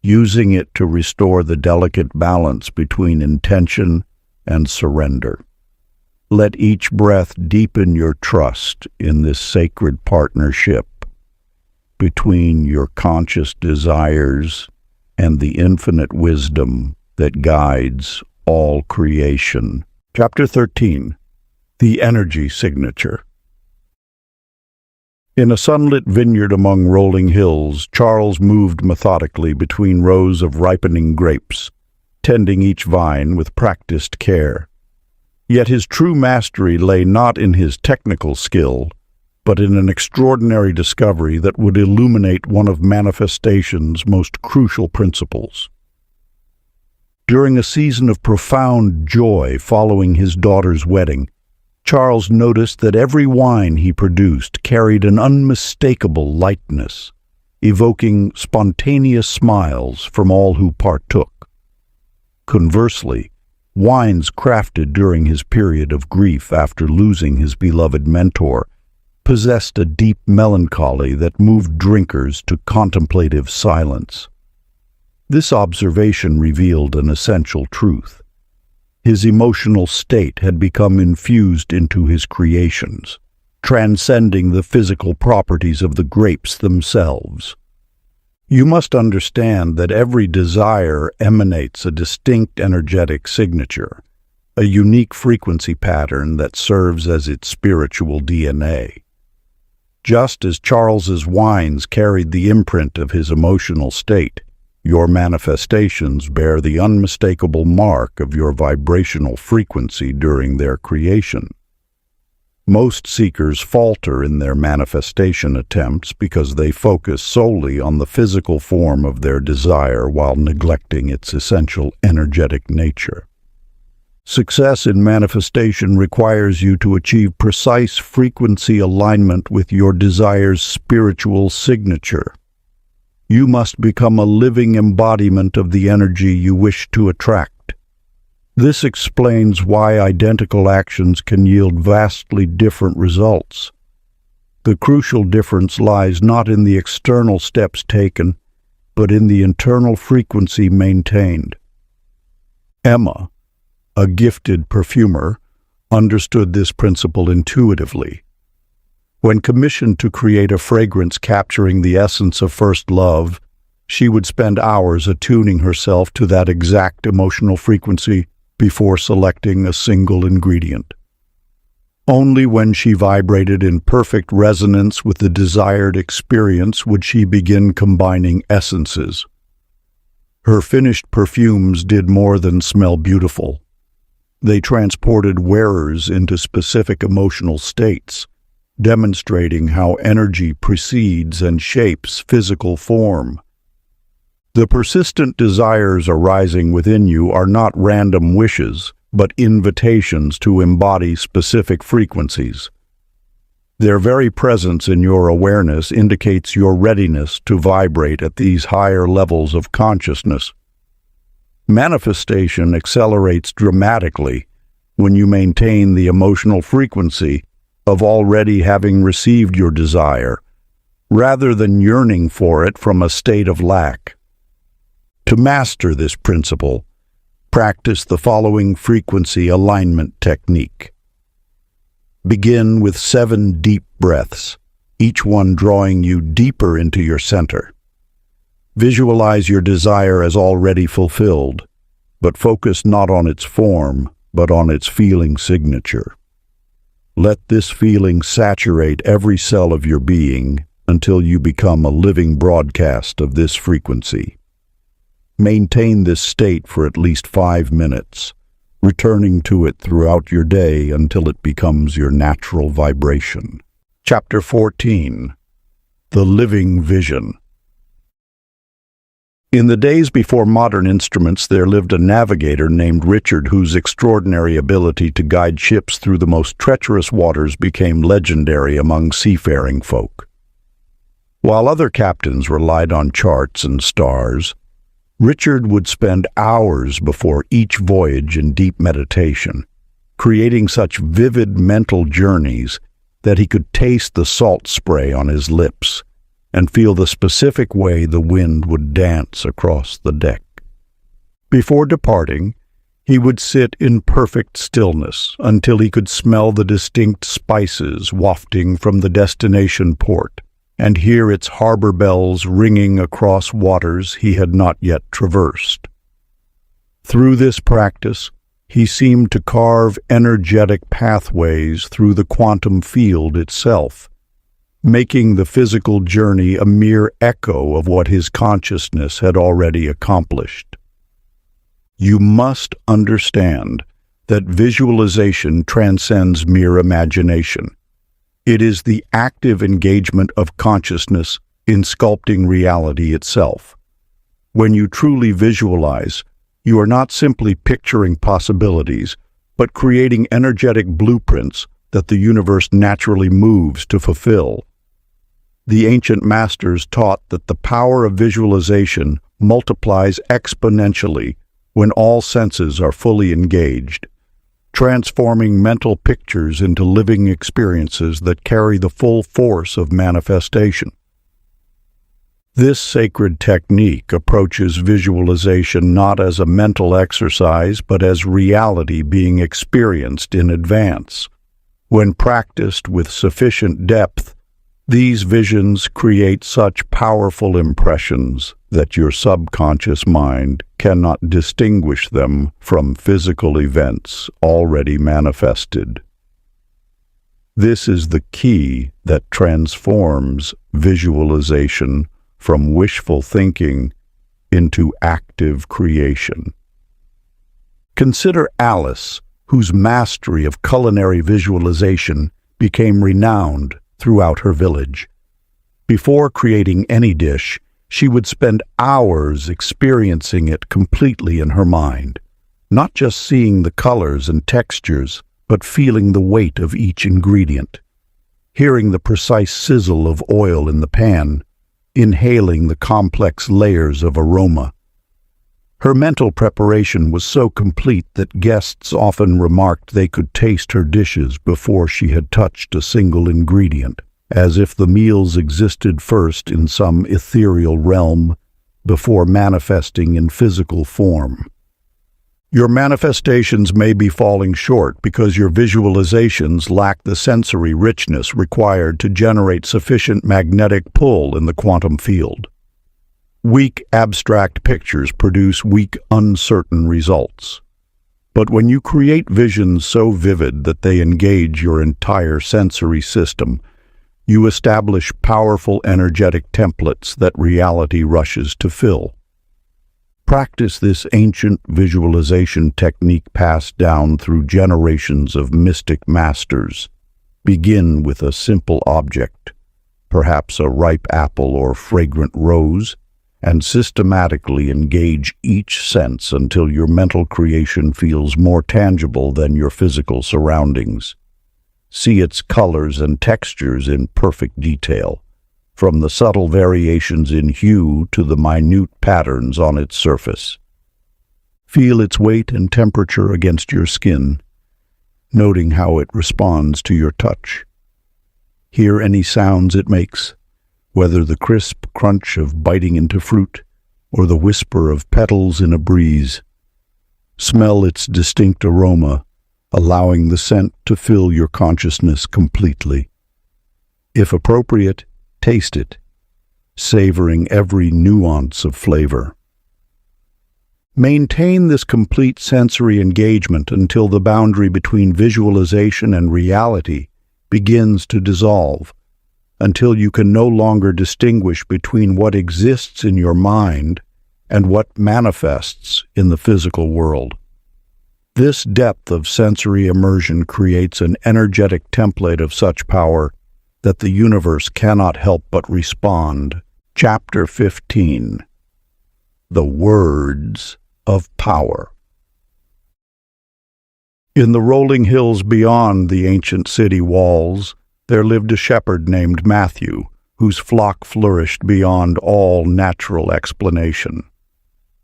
using it to restore the delicate balance between intention and surrender. Let each breath deepen your trust in this sacred partnership between your conscious desires and the infinite wisdom that guides all creation. Chapter 13. The Energy Signature. In a sunlit vineyard among rolling hills, Charles moved methodically between rows of ripening grapes, tending each vine with practiced care. Yet his true mastery lay not in his technical skill, but in an extraordinary discovery that would illuminate one of manifestation's most crucial principles. During a season of profound joy following his daughter's wedding, Charles noticed that every wine he produced carried an unmistakable lightness, evoking spontaneous smiles from all who partook. Conversely, wines crafted during his period of grief after losing his beloved mentor possessed a deep melancholy that moved drinkers to contemplative silence. This observation revealed an essential truth. His emotional state had become infused into his creations, transcending the physical properties of the grapes themselves. You must understand that every desire emanates a distinct energetic signature, a unique frequency pattern that serves as its spiritual DNA. Just as Charles's wines carried the imprint of his emotional state, your manifestations bear the unmistakable mark of your vibrational frequency during their creation. Most seekers falter in their manifestation attempts because they focus solely on the physical form of their desire while neglecting its essential energetic nature. Success in manifestation requires you to achieve precise frequency alignment with your desire's spiritual signature. You must become a living embodiment of the energy you wish to attract. This explains why identical actions can yield vastly different results. The crucial difference lies not in the external steps taken, but in the internal frequency maintained. Emma, a gifted perfumer, understood this principle intuitively. When commissioned to create a fragrance capturing the essence of first love, she would spend hours attuning herself to that exact emotional frequency before selecting a single ingredient. Only when she vibrated in perfect resonance with the desired experience would she begin combining essences. Her finished perfumes did more than smell beautiful. They transported wearers into specific emotional states, demonstrating how energy precedes and shapes physical form. The persistent desires arising within you are not random wishes, but invitations to embody specific frequencies. Their very presence in your awareness indicates your readiness to vibrate at these higher levels of consciousness. Manifestation accelerates dramatically when you maintain the emotional frequency of already having received your desire, rather than yearning for it from a state of lack. To master this principle, practice the following frequency alignment technique. Begin with 7 deep breaths, each one drawing you deeper into your center. Visualize your desire as already fulfilled, but focus not on its form, but on its feeling signature. Let this feeling saturate every cell of your being until you become a living broadcast of this frequency. Maintain this state for at least 5 minutes, returning to it throughout your day until it becomes your natural vibration. Chapter 14. The Living Vision. In the days before modern instruments, there lived a navigator named Richard whose extraordinary ability to guide ships through the most treacherous waters became legendary among seafaring folk. While other captains relied on charts and stars, Richard would spend hours before each voyage in deep meditation, creating such vivid mental journeys that he could taste the salt spray on his lips and feel the specific way the wind would dance across the deck. Before departing, he would sit in perfect stillness until he could smell the distinct spices wafting from the destination port and hear its harbor bells ringing across waters he had not yet traversed. Through this practice, he seemed to carve energetic pathways through the quantum field itself, making the physical journey a mere echo of what his consciousness had already accomplished. You must understand that visualization transcends mere imagination. It is the active engagement of consciousness in sculpting reality itself. When you truly visualize, you are not simply picturing possibilities, but creating energetic blueprints that the universe naturally moves to fulfill. The ancient masters taught that the power of visualization multiplies exponentially when all senses are fully engaged, transforming mental pictures into living experiences that carry the full force of manifestation. This sacred technique approaches visualization not as a mental exercise, but as reality being experienced in advance. When practiced with sufficient depth, these visions create such powerful impressions that your subconscious mind cannot distinguish them from physical events already manifested. This is the key that transforms visualization from wishful thinking into active creation. Consider Alice, whose mastery of culinary visualization became renowned throughout her village. Before creating any dish, she would spend hours experiencing it completely in her mind, not just seeing the colors and textures, but feeling the weight of each ingredient, hearing the precise sizzle of oil in the pan, inhaling the complex layers of aroma. Her mental preparation was so complete that guests often remarked they could taste her dishes before she had touched a single ingredient, as if the meals existed first in some ethereal realm before manifesting in physical form. Your manifestations may be falling short because your visualizations lack the sensory richness required to generate sufficient magnetic pull in the quantum field. Weak abstract pictures produce weak, uncertain results. But when you create visions so vivid that they engage your entire sensory system, you establish powerful energetic templates that reality rushes to fill. Practice this ancient visualization technique passed down through generations of mystic masters. Begin with a simple object, perhaps a ripe apple or fragrant rose, and systematically engage each sense until your mental creation feels more tangible than your physical surroundings. See its colors and textures in perfect detail, from the subtle variations in hue to the minute patterns on its surface. Feel its weight and temperature against your skin, noting how it responds to your touch. Hear any sounds it makes, whether the crisp crunch of biting into fruit or the whisper of petals in a breeze. Smell its distinct aroma, allowing the scent to fill your consciousness completely. If appropriate, taste it, savoring every nuance of flavor. Maintain this complete sensory engagement until the boundary between visualization and reality begins to dissolve, until you can no longer distinguish between what exists in your mind and what manifests in the physical world. This depth of sensory immersion creates an energetic template of such power that the universe cannot help but respond. Chapter 15. The Words of Power. In the rolling hills beyond the ancient city walls, there lived a shepherd named Matthew, whose flock flourished beyond all natural explanation.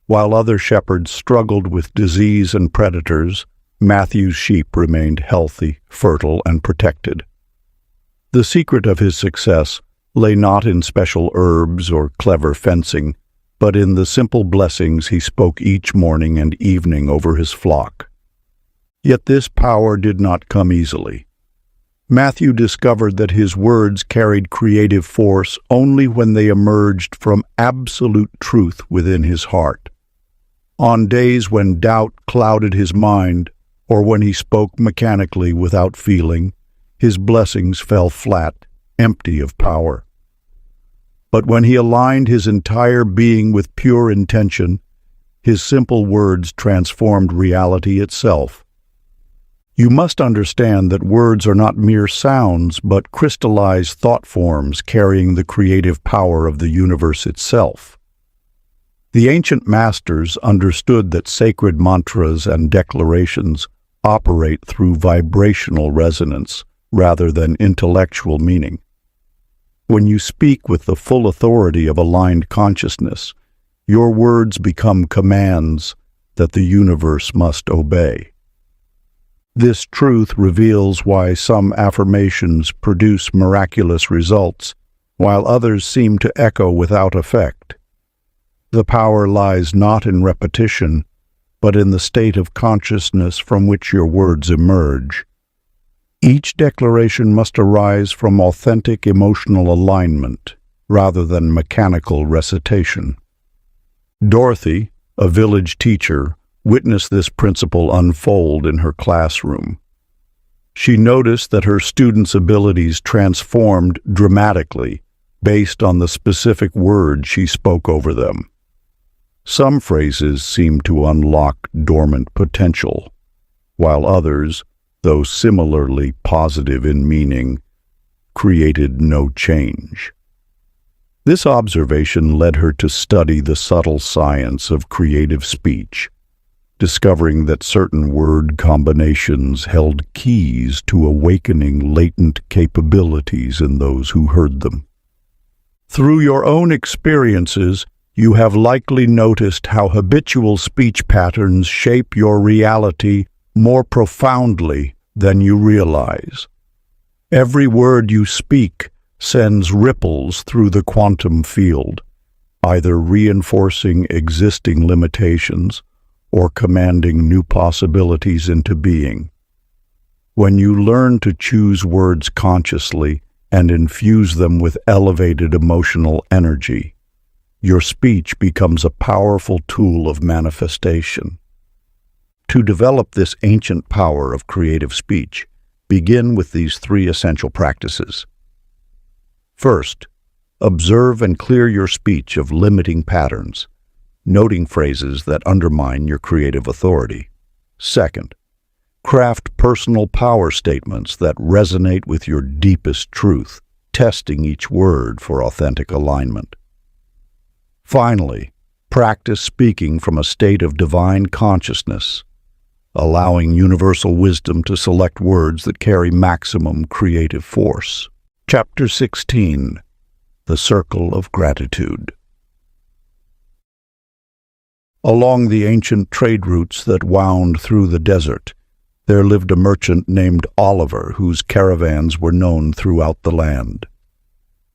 While other shepherds struggled with disease and predators, Matthew's sheep remained healthy, fertile, and protected. The secret of his success lay not in special herbs or clever fencing, but in the simple blessings he spoke each morning and evening over his flock. Yet this power did not come easily. Matthew discovered that his words carried creative force only when they emerged from absolute truth within his heart. On days when doubt clouded his mind, or when he spoke mechanically without feeling, his blessings fell flat, empty of power. But when he aligned his entire being with pure intention, his simple words transformed reality itself. You must understand that words are not mere sounds, but crystallized thought forms carrying the creative power of the universe itself. The ancient masters understood that sacred mantras and declarations operate through vibrational resonance rather than intellectual meaning. When you speak with the full authority of aligned consciousness, your words become commands that the universe must obey. This truth reveals why some affirmations produce miraculous results, while others seem to echo without effect. The power lies not in repetition, but in the state of consciousness from which your words emerge. Each declaration must arise from authentic emotional alignment, rather than mechanical recitation. Dorothy, a village teacher, witnessed this principle unfold in her classroom. She noticed that her students' abilities transformed dramatically based on the specific words she spoke over them. Some phrases seemed to unlock dormant potential, while others, though similarly positive in meaning, created no change. This observation led her to study the subtle science of creative speech, discovering that certain word combinations held keys to awakening latent capabilities in those who heard them. Through your own experiences, you have likely noticed how habitual speech patterns shape your reality more profoundly than you realize. Every word you speak sends ripples through the quantum field, either reinforcing existing limitations or commanding new possibilities into being. When you learn to choose words consciously and infuse them with elevated emotional energy, your speech becomes a powerful tool of manifestation. To develop this ancient power of creative speech, begin with these 3 essential practices. First, observe and clear your speech of limiting patterns, noting phrases that undermine your creative authority. Second, craft personal power statements that resonate with your deepest truth, testing each word for authentic alignment. Finally, practice speaking from a state of divine consciousness, allowing universal wisdom to select words that carry maximum creative force. Chapter 16. The Circle of Gratitude. Along the ancient trade routes that wound through the desert, there lived a merchant named Oliver whose caravans were known throughout the land.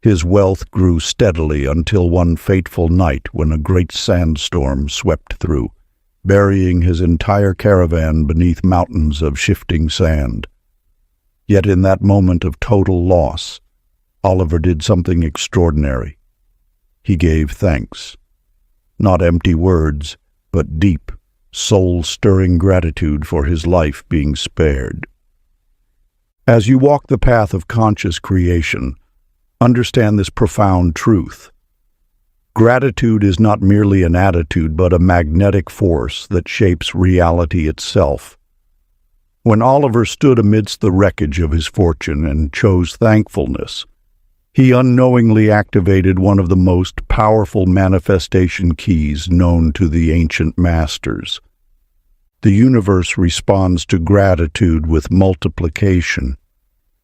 His wealth grew steadily until one fateful night when a great sandstorm swept through, burying his entire caravan beneath mountains of shifting sand. Yet in that moment of total loss, Oliver did something extraordinary. He gave thanks. Not empty words, but deep, soul-stirring gratitude for his life being spared. As you walk the path of conscious creation, understand this profound truth. Gratitude is not merely an attitude, but a magnetic force that shapes reality itself. When Oliver stood amidst the wreckage of his fortune and chose thankfulness, he unknowingly activated one of the most powerful manifestation keys known to the ancient masters. The universe responds to gratitude with multiplication.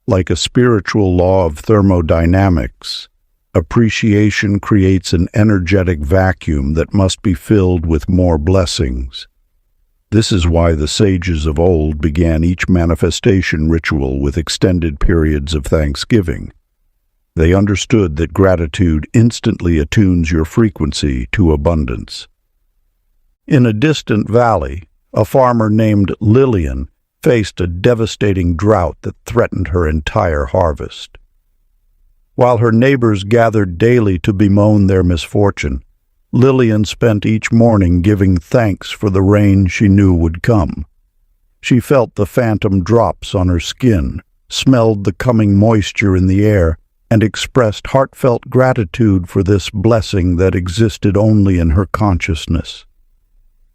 Like a spiritual law of thermodynamics, appreciation creates an energetic vacuum that must be filled with more blessings. This is why the sages of old began each manifestation ritual with extended periods of thanksgiving. They understood that gratitude instantly attunes your frequency to abundance. In a distant valley, a farmer named Lillian faced a devastating drought that threatened her entire harvest. While her neighbors gathered daily to bemoan their misfortune, Lillian spent each morning giving thanks for the rain she knew would come. She felt the phantom drops on her skin, smelled the coming moisture in the air, and expressed heartfelt gratitude for this blessing that existed only in her consciousness.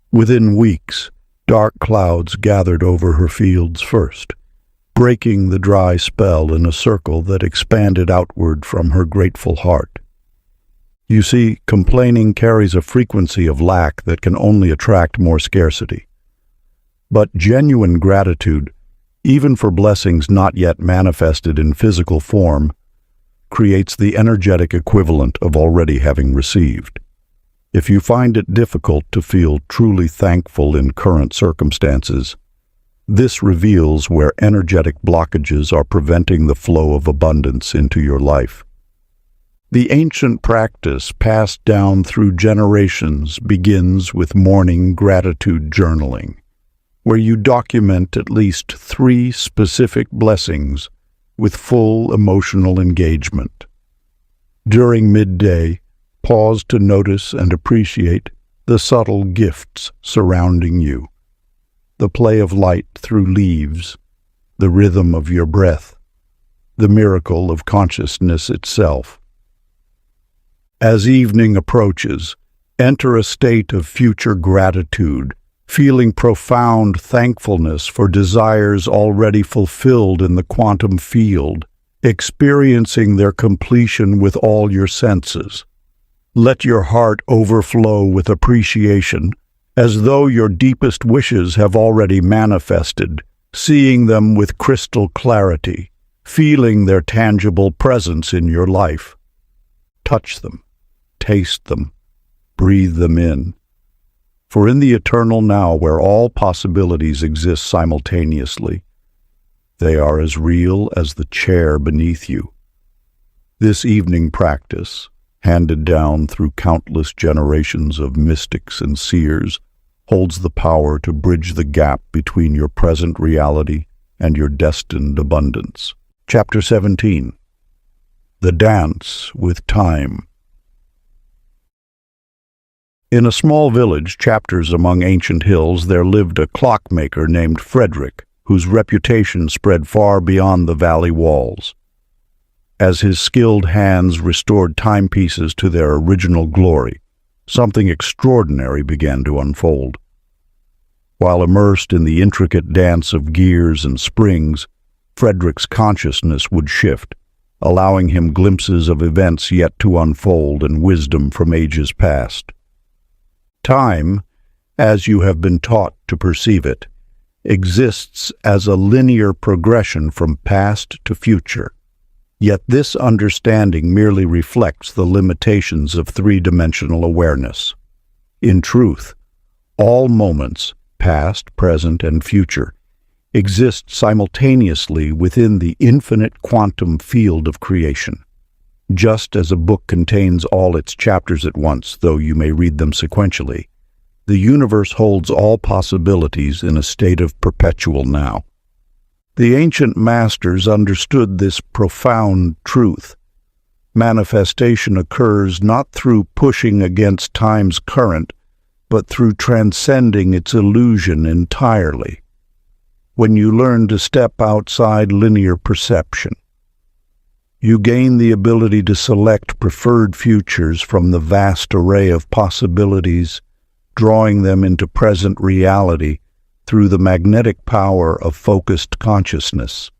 Within weeks, Dark clouds gathered over her fields first, breaking the dry spell in a circle that expanded outward from her grateful heart. You see, complaining carries a frequency of lack that can only attract more scarcity. But genuine gratitude, even for blessings not yet manifested in physical form, creates the energetic equivalent of already having received. If you find it difficult to feel truly thankful in current circumstances, this reveals where energetic blockages are preventing the flow of abundance into your life. The ancient practice passed down through generations begins with morning gratitude journaling, where you document at least 3 specific blessings with full emotional engagement. During midday, pause to notice and appreciate the subtle gifts surrounding you, the play of light through leaves, the rhythm of your breath, the miracle of consciousness itself. As evening approaches, enter a state of future gratitude, feeling profound thankfulness for desires already fulfilled in the quantum field, experiencing their completion with all your senses. Let your heart overflow with appreciation, as though your deepest wishes have already manifested, seeing them with crystal clarity, feeling their tangible presence in your life. Touch them, taste them, breathe them in. For in the eternal now, where all possibilities exist simultaneously, they are as real as the chair beneath you. This evening practice, handed down through countless generations of mystics and seers, holds the power to bridge the gap between your present reality and your destined abundance. Chapter 17. The Dance with Time. In a small village, chapters among ancient hills, there lived a clockmaker named Frederick, whose reputation spread far beyond the valley walls. As his skilled hands restored timepieces to their original glory, something extraordinary began to unfold. While immersed in the intricate dance of gears and springs, Frederick's consciousness would shift, allowing him glimpses of events yet to unfold and wisdom from ages past. Time, as you have been taught to perceive it, exists as a linear progression from past to future. Yet this understanding merely reflects the limitations of three-dimensional awareness. In truth, all moments, past, present, and future, exist simultaneously within the infinite quantum field of creation. Just as a book contains all its chapters at once, though you may read them sequentially, the universe holds all possibilities in a state of perpetual now. The ancient masters understood this profound truth. Manifestation occurs not through pushing against time's current, but through transcending its illusion entirely. When you learn to step outside linear perception, you gain the ability to select preferred futures from the vast array of possibilities, drawing them into present reality through the magnetic power of focused consciousness.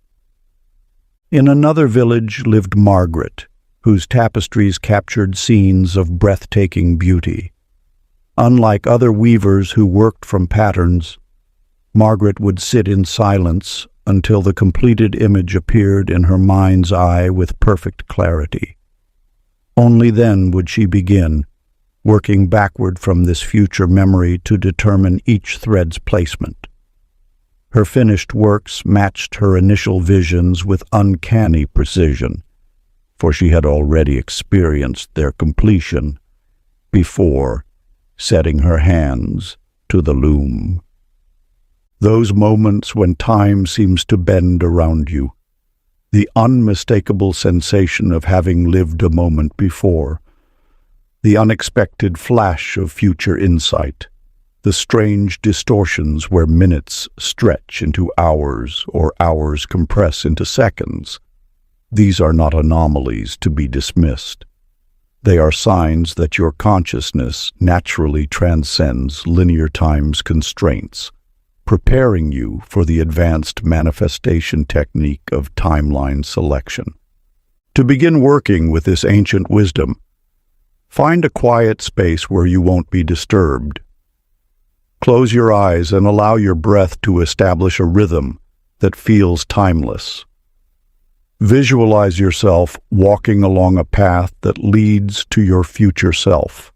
In another village lived Margaret, whose tapestries captured scenes of breathtaking beauty. Unlike other weavers who worked from patterns, Margaret would sit in silence until the completed image appeared in her mind's eye with perfect clarity. Only then would she begin, working backward from this future memory to determine each thread's placement. Her finished works matched her initial visions with uncanny precision, for she had already experienced their completion before setting her hands to the loom. Those moments when time seems to bend around you, the unmistakable sensation of having lived a moment before, the unexpected flash of future insight, the strange distortions where minutes stretch into hours or hours compress into seconds. These are not anomalies to be dismissed. They are signs that your consciousness naturally transcends linear time's constraints, preparing you for the advanced manifestation technique of timeline selection. To begin working with this ancient wisdom, find a quiet space where you won't be disturbed. Close your eyes and allow your breath to establish a rhythm that feels timeless. Visualize yourself walking along a path that leads to your future self,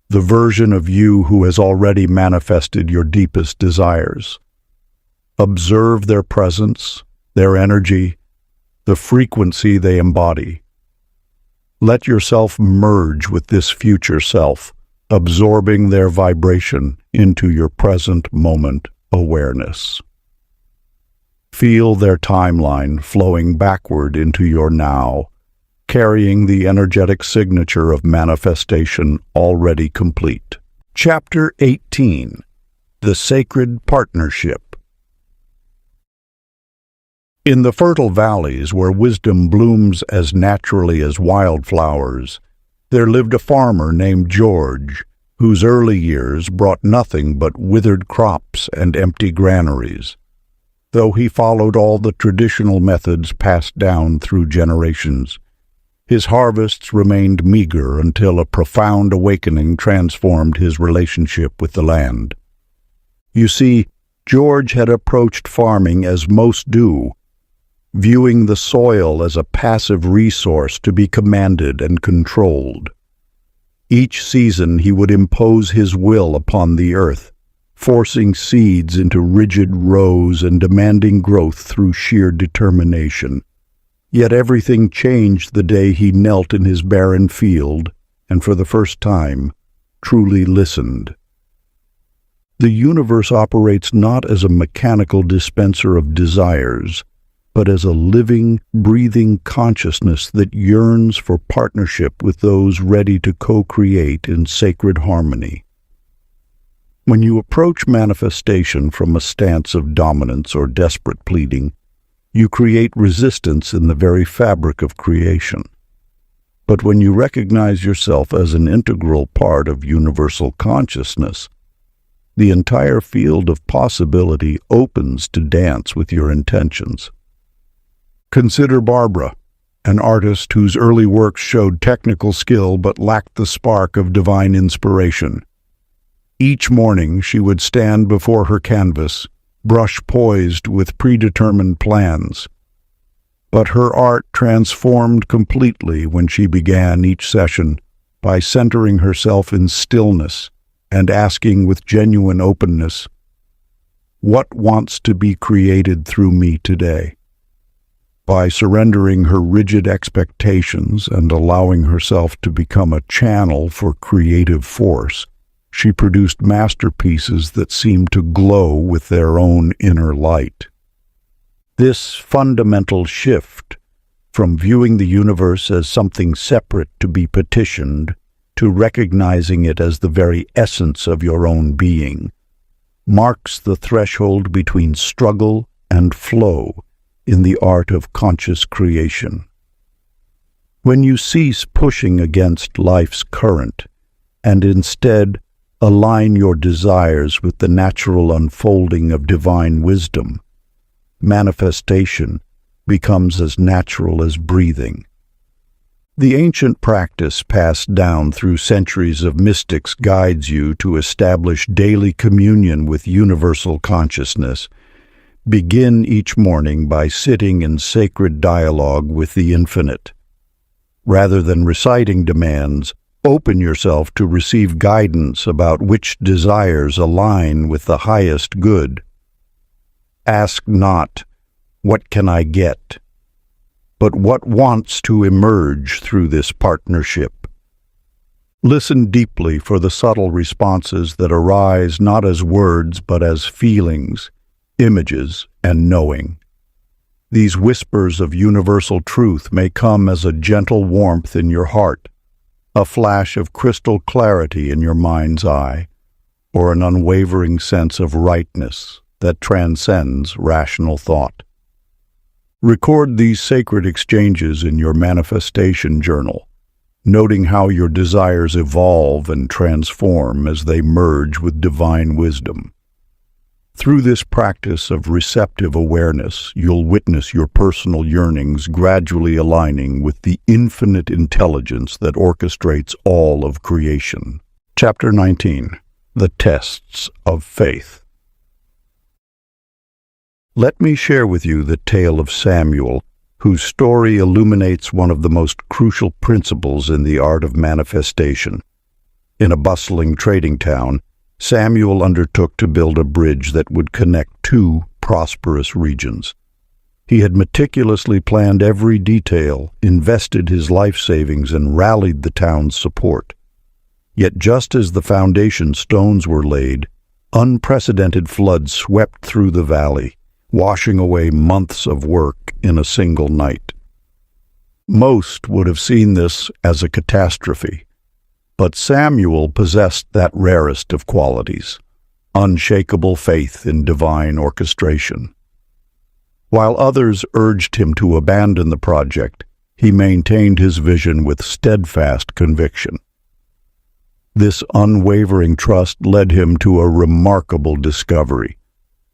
the version of you who has already manifested your deepest desires. Observe their presence, their energy, the frequency they embody. Let yourself merge with this future self, absorbing their vibration into your present moment awareness. Feel their timeline flowing backward into your now, carrying the energetic signature of manifestation already complete. Chapter 18. The Sacred Partnership. In the fertile valleys where wisdom blooms as naturally as wildflowers, there lived a farmer named George, whose early years brought nothing but withered crops and empty granaries. Though he followed all the traditional methods passed down through generations, his harvests remained meager until a profound awakening transformed his relationship with the land. You see, George had approached farming as most do, viewing the soil as a passive resource to be commanded and controlled. Each season he would impose his will upon the earth, forcing seeds into rigid rows and demanding growth through sheer determination. Yet everything changed the day he knelt in his barren field and for the first time truly listened. The universe operates not as a mechanical dispenser of desires, but as a living, breathing consciousness that yearns for partnership with those ready to co-create in sacred harmony. When you approach manifestation from a stance of dominance or desperate pleading, you create resistance in the very fabric of creation. But when you recognize yourself as an integral part of universal consciousness, the entire field of possibility opens to dance with your intentions. Consider Barbara, an artist whose early works showed technical skill but lacked the spark of divine inspiration. Each morning she would stand before her canvas, brush poised with predetermined plans. But her art transformed completely when she began each session by centering herself in stillness and asking with genuine openness, "What wants to be created through me today?" By surrendering her rigid expectations and allowing herself to become a channel for creative force, she produced masterpieces that seemed to glow with their own inner light. This fundamental shift, from viewing the universe as something separate to be petitioned to recognizing it as the very essence of your own being, marks the threshold between struggle and flow in the art of conscious creation. When you cease pushing against life's current and instead align your desires with the natural unfolding of divine wisdom, manifestation becomes as natural as breathing. The ancient practice passed down through centuries of mystics guides you to establish daily communion with universal consciousness. Begin each morning by sitting in sacred dialogue with the infinite. Rather than reciting demands, open yourself to receive guidance about which desires align with the highest good. Ask not, "What can I get?" but what wants to emerge through this partnership. Listen deeply for the subtle responses that arise not as words but as feelings, images, and knowing. These whispers of universal truth may come as a gentle warmth in your heart, a flash of crystal clarity in your mind's eye, or an unwavering sense of rightness that transcends rational thought. Record these sacred exchanges in your manifestation journal, noting how your desires evolve and transform as they merge with divine wisdom. Through this practice of receptive awareness, you'll witness your personal yearnings gradually aligning with the infinite intelligence that orchestrates all of creation. Chapter 19. The Tests of Faith. Let me share with you the tale of Samuel, whose story illuminates one of the most crucial principles in the art of manifestation. In a bustling trading town, Samuel undertook to build a bridge that would connect two prosperous regions. He had meticulously planned every detail, invested his life savings, and rallied the town's support. Yet just as the foundation stones were laid, unprecedented floods swept through the valley, washing away months of work in a single night. Most would have seen this as a catastrophe, but Samuel possessed that rarest of qualities, unshakable faith in divine orchestration. While others urged him to abandon the project, he maintained his vision with steadfast conviction. This unwavering trust led him to a remarkable discovery.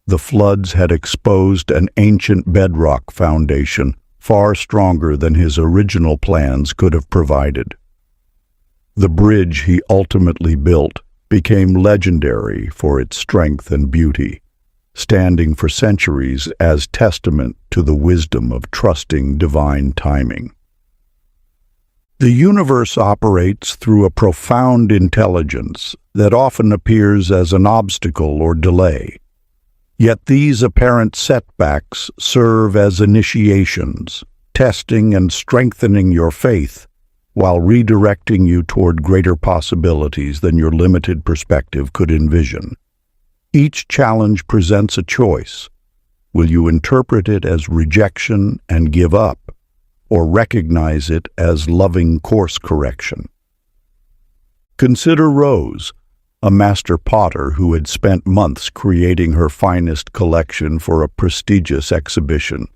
The floods had exposed an ancient bedrock foundation far stronger than his original plans could have provided. The bridge he ultimately built became legendary for its strength and beauty, standing for centuries as testament to the wisdom of trusting divine timing. The universe operates through a profound intelligence that often appears as an obstacle or delay. Yet these apparent setbacks serve as initiations, testing and strengthening your faith, while redirecting you toward greater possibilities than your limited perspective could envision. Each challenge presents a choice. Will you interpret it as rejection and give up, or recognize it as loving course correction? Consider Rose, a master potter who had spent months creating her finest collection for a prestigious exhibition.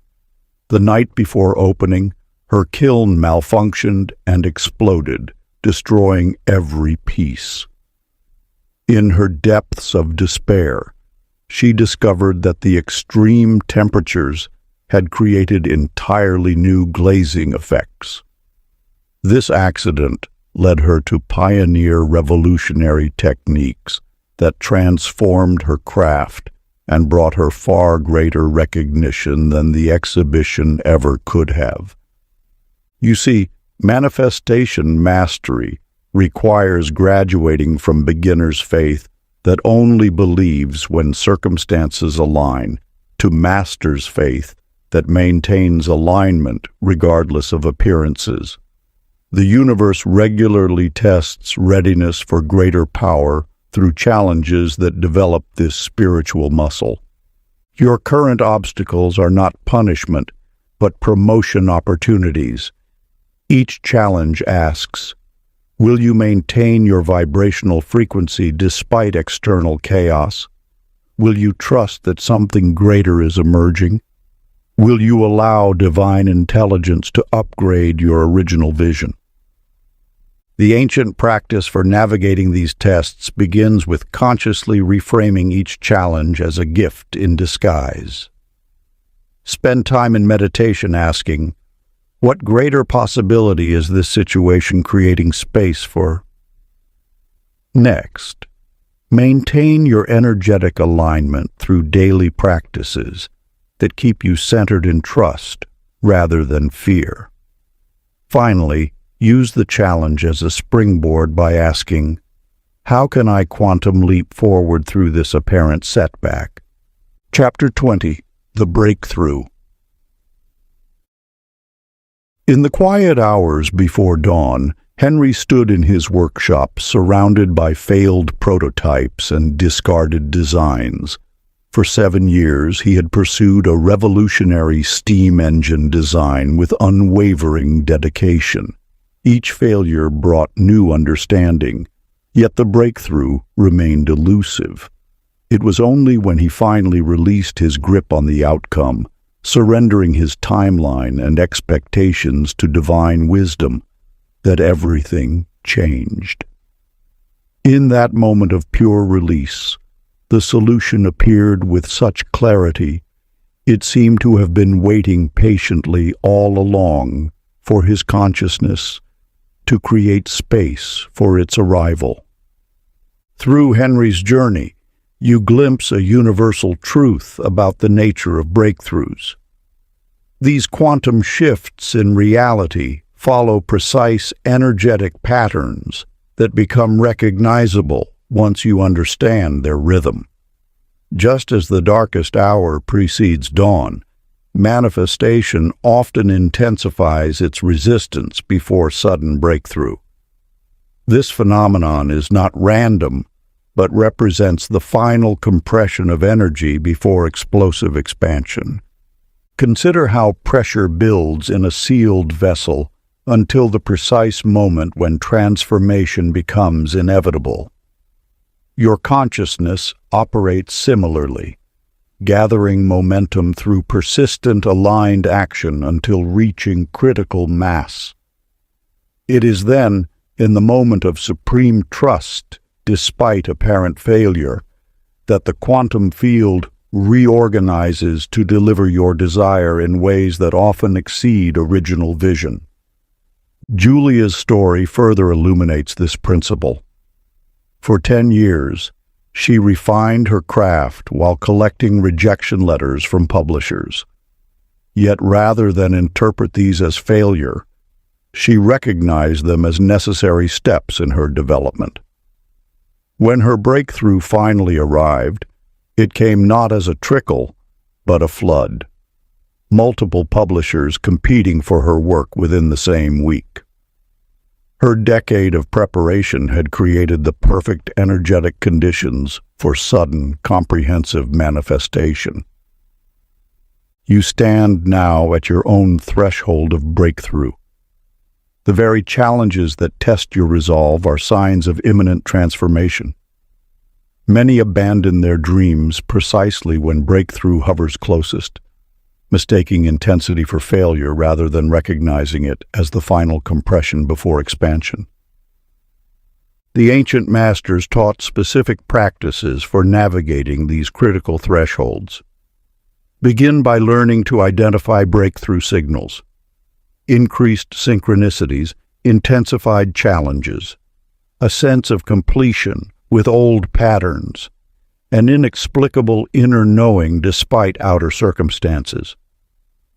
The night before opening, her kiln malfunctioned and exploded, destroying every piece. In her depths of despair, she discovered that the extreme temperatures had created entirely new glazing effects. This accident led her to pioneer revolutionary techniques that transformed her craft and brought her far greater recognition than the exhibition ever could have. You see, manifestation mastery requires graduating from beginner's faith that only believes when circumstances align to master's faith that maintains alignment regardless of appearances. The universe regularly tests readiness for greater power through challenges that develop this spiritual muscle. Your current obstacles are not punishment, but promotion opportunities. Each challenge asks, will you maintain your vibrational frequency despite external chaos? Will you trust that something greater is emerging? Will you allow divine intelligence to upgrade your original vision? The ancient practice for navigating these tests begins with consciously reframing each challenge as a gift in disguise. Spend time in meditation asking, what greater possibility is this situation creating space for? Next, maintain your energetic alignment through daily practices that keep you centered in trust rather than fear. Finally, use the challenge as a springboard by asking, how can I quantum leap forward through this apparent setback? Chapter 20. The Breakthrough. In the quiet hours before dawn, Henry stood in his workshop surrounded by failed prototypes and discarded designs. For 7 years, he had pursued a revolutionary steam engine design with unwavering dedication. Each failure brought new understanding, yet the breakthrough remained elusive. It was only when he finally released his grip on the outcome, surrendering his timeline and expectations to divine wisdom, that everything changed. In that moment of pure release, The solution appeared with such clarity, it seemed to have been waiting patiently all along for his consciousness to create space for its arrival. Through Henry's journey, you glimpse a universal truth about the nature of breakthroughs. These quantum shifts in reality follow precise energetic patterns that become recognizable once you understand their rhythm. Just as the darkest hour precedes dawn, manifestation often intensifies its resistance before sudden breakthrough. This phenomenon is not random, but represents the final compression of energy before explosive expansion. Consider how pressure builds in a sealed vessel until the precise moment when transformation becomes inevitable. Your consciousness operates similarly, gathering momentum through persistent aligned action until reaching critical mass. It is then, in the moment of supreme trust, despite apparent failure, that the quantum field reorganizes to deliver your desire in ways that often exceed original vision. Julia's story further illuminates this principle. For 10 years, she refined her craft while collecting rejection letters from publishers. Yet rather than interpret these as failure, she recognized them as necessary steps in her development. When her breakthrough finally arrived, it came not as a trickle, but a flood. Multiple publishers competing for her work within the same week. Her decade of preparation had created the perfect energetic conditions for sudden, comprehensive manifestation. You stand now at your own threshold of breakthrough. The very challenges that test your resolve are signs of imminent transformation. Many abandon their dreams precisely when breakthrough hovers closest, mistaking intensity for failure rather than recognizing it as the final compression before expansion. The ancient masters taught specific practices for navigating these critical thresholds. Begin by learning to identify breakthrough signals. Increased synchronicities, intensified challenges, a sense of completion with old patterns, an inexplicable inner knowing despite outer circumstances.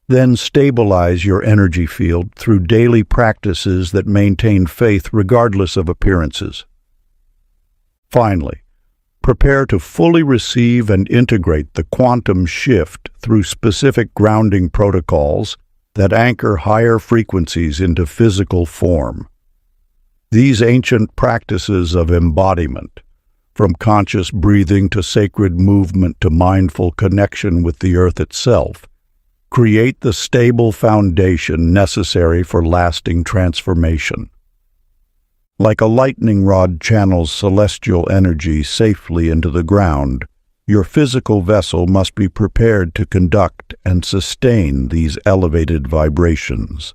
Then stabilize your energy field through daily practices that maintain faith regardless of appearances. Finally, prepare to fully receive and integrate the quantum shift through specific grounding protocols that anchor higher frequencies into physical form. These ancient practices of embodiment, from conscious breathing to sacred movement to mindful connection with the earth itself, create the stable foundation necessary for lasting transformation. Like a lightning rod channels celestial energy safely into the ground, your physical vessel must be prepared to conduct and sustain these elevated vibrations.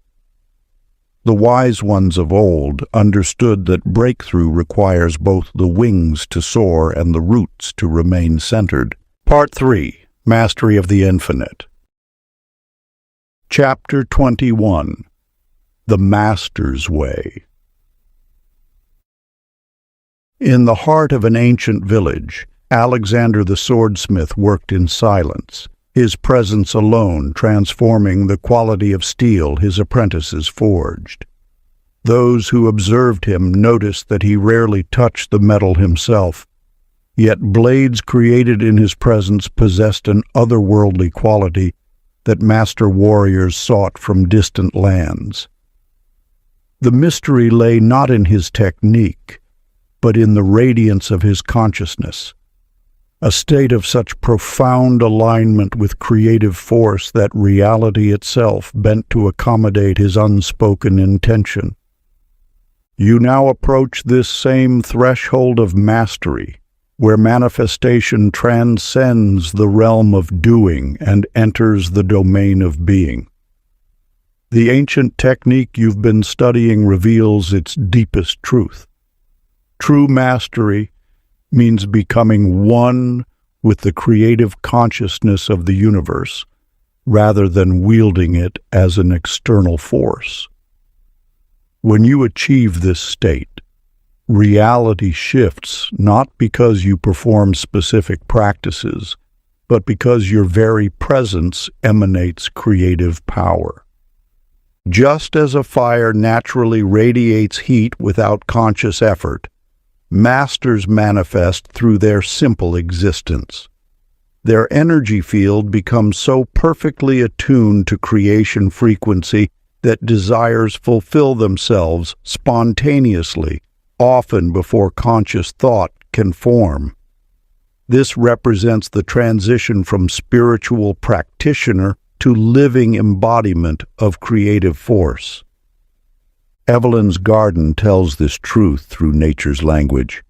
The wise ones of old understood that breakthrough requires both the wings to soar and the roots to remain centered. Part 3. Mastery of the Infinite. Chapter 21. The Master's Way. In the heart of an ancient village, Alexander the swordsmith worked in silence, his presence alone transforming the quality of steel his apprentices forged. Those who observed him noticed that he rarely touched the metal himself, yet blades created in his presence possessed an otherworldly quality that master warriors sought from distant lands. The mystery lay not in his technique, but in the radiance of his consciousness, a state of such profound alignment with creative force that reality itself bent to accommodate his unspoken intention. You now approach this same threshold of mastery, where manifestation transcends the realm of doing and enters the domain of being. The ancient technique you've been studying reveals its deepest truth. True mastery means becoming one with the creative consciousness of the universe, rather than wielding it as an external force. When you achieve this state, reality shifts not because you perform specific practices, but because your very presence emanates creative power. Just as a fire naturally radiates heat without conscious effort, masters manifest through their simple existence. Their energy field becomes so perfectly attuned to creation frequency that desires fulfill themselves spontaneously, often before conscious thought can form. This represents the transition from spiritual practitioner to living embodiment of creative force. Evelyn's garden tells this truth through nature's language.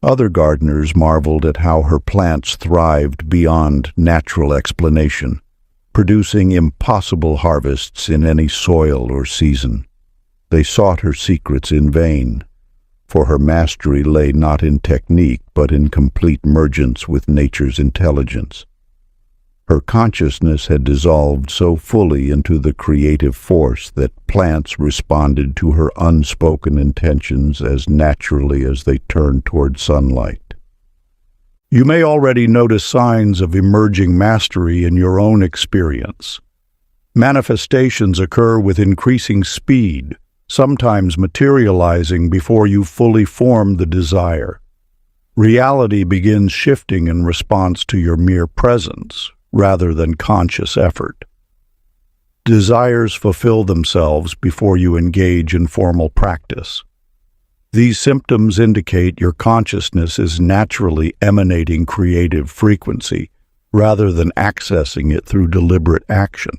Other gardeners marveled at how her plants thrived beyond natural explanation, producing impossible harvests in any soil or season. They sought her secrets in vain, for her mastery lay not in technique but in complete mergence with nature's intelligence. Her consciousness had dissolved so fully into the creative force that plants responded to her unspoken intentions as naturally as they turned toward sunlight. You may already notice signs of emerging mastery in your own experience. Manifestations occur with increasing speed, sometimes materializing before you fully form the desire. Reality begins shifting in response to your mere presence, rather than conscious effort. Desires fulfill themselves before you engage in formal practice. These symptoms indicate your consciousness is naturally emanating creative frequency, rather than accessing it through deliberate action.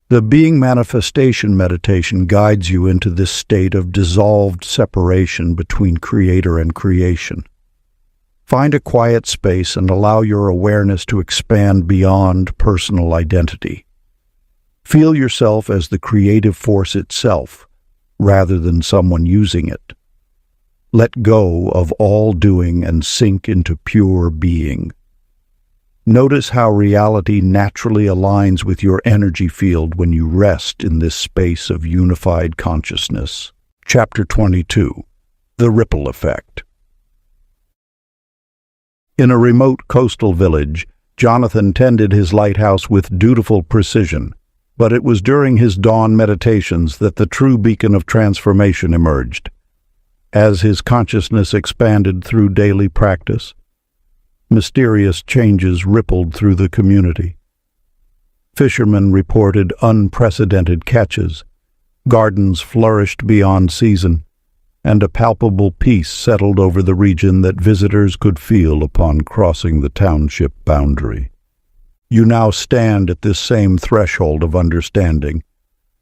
The Being Manifestation meditation guides you into this state of dissolved separation between creator and creation. Find a quiet space and allow your awareness to expand beyond personal identity. Feel yourself as the creative force itself, rather than someone using it. Let go of all doing and sink into pure being. Notice how reality naturally aligns with your energy field when you rest in this space of unified consciousness. Chapter 22. The Ripple Effect. In a remote coastal village, Jonathan tended his lighthouse with dutiful precision, but it was during his dawn meditations that the true beacon of transformation emerged. As his consciousness expanded through daily practice, mysterious changes rippled through the community. Fishermen reported unprecedented catches, gardens flourished beyond season, and a palpable peace settled over the region that visitors could feel upon crossing the township boundary. You now stand at this same threshold of understanding,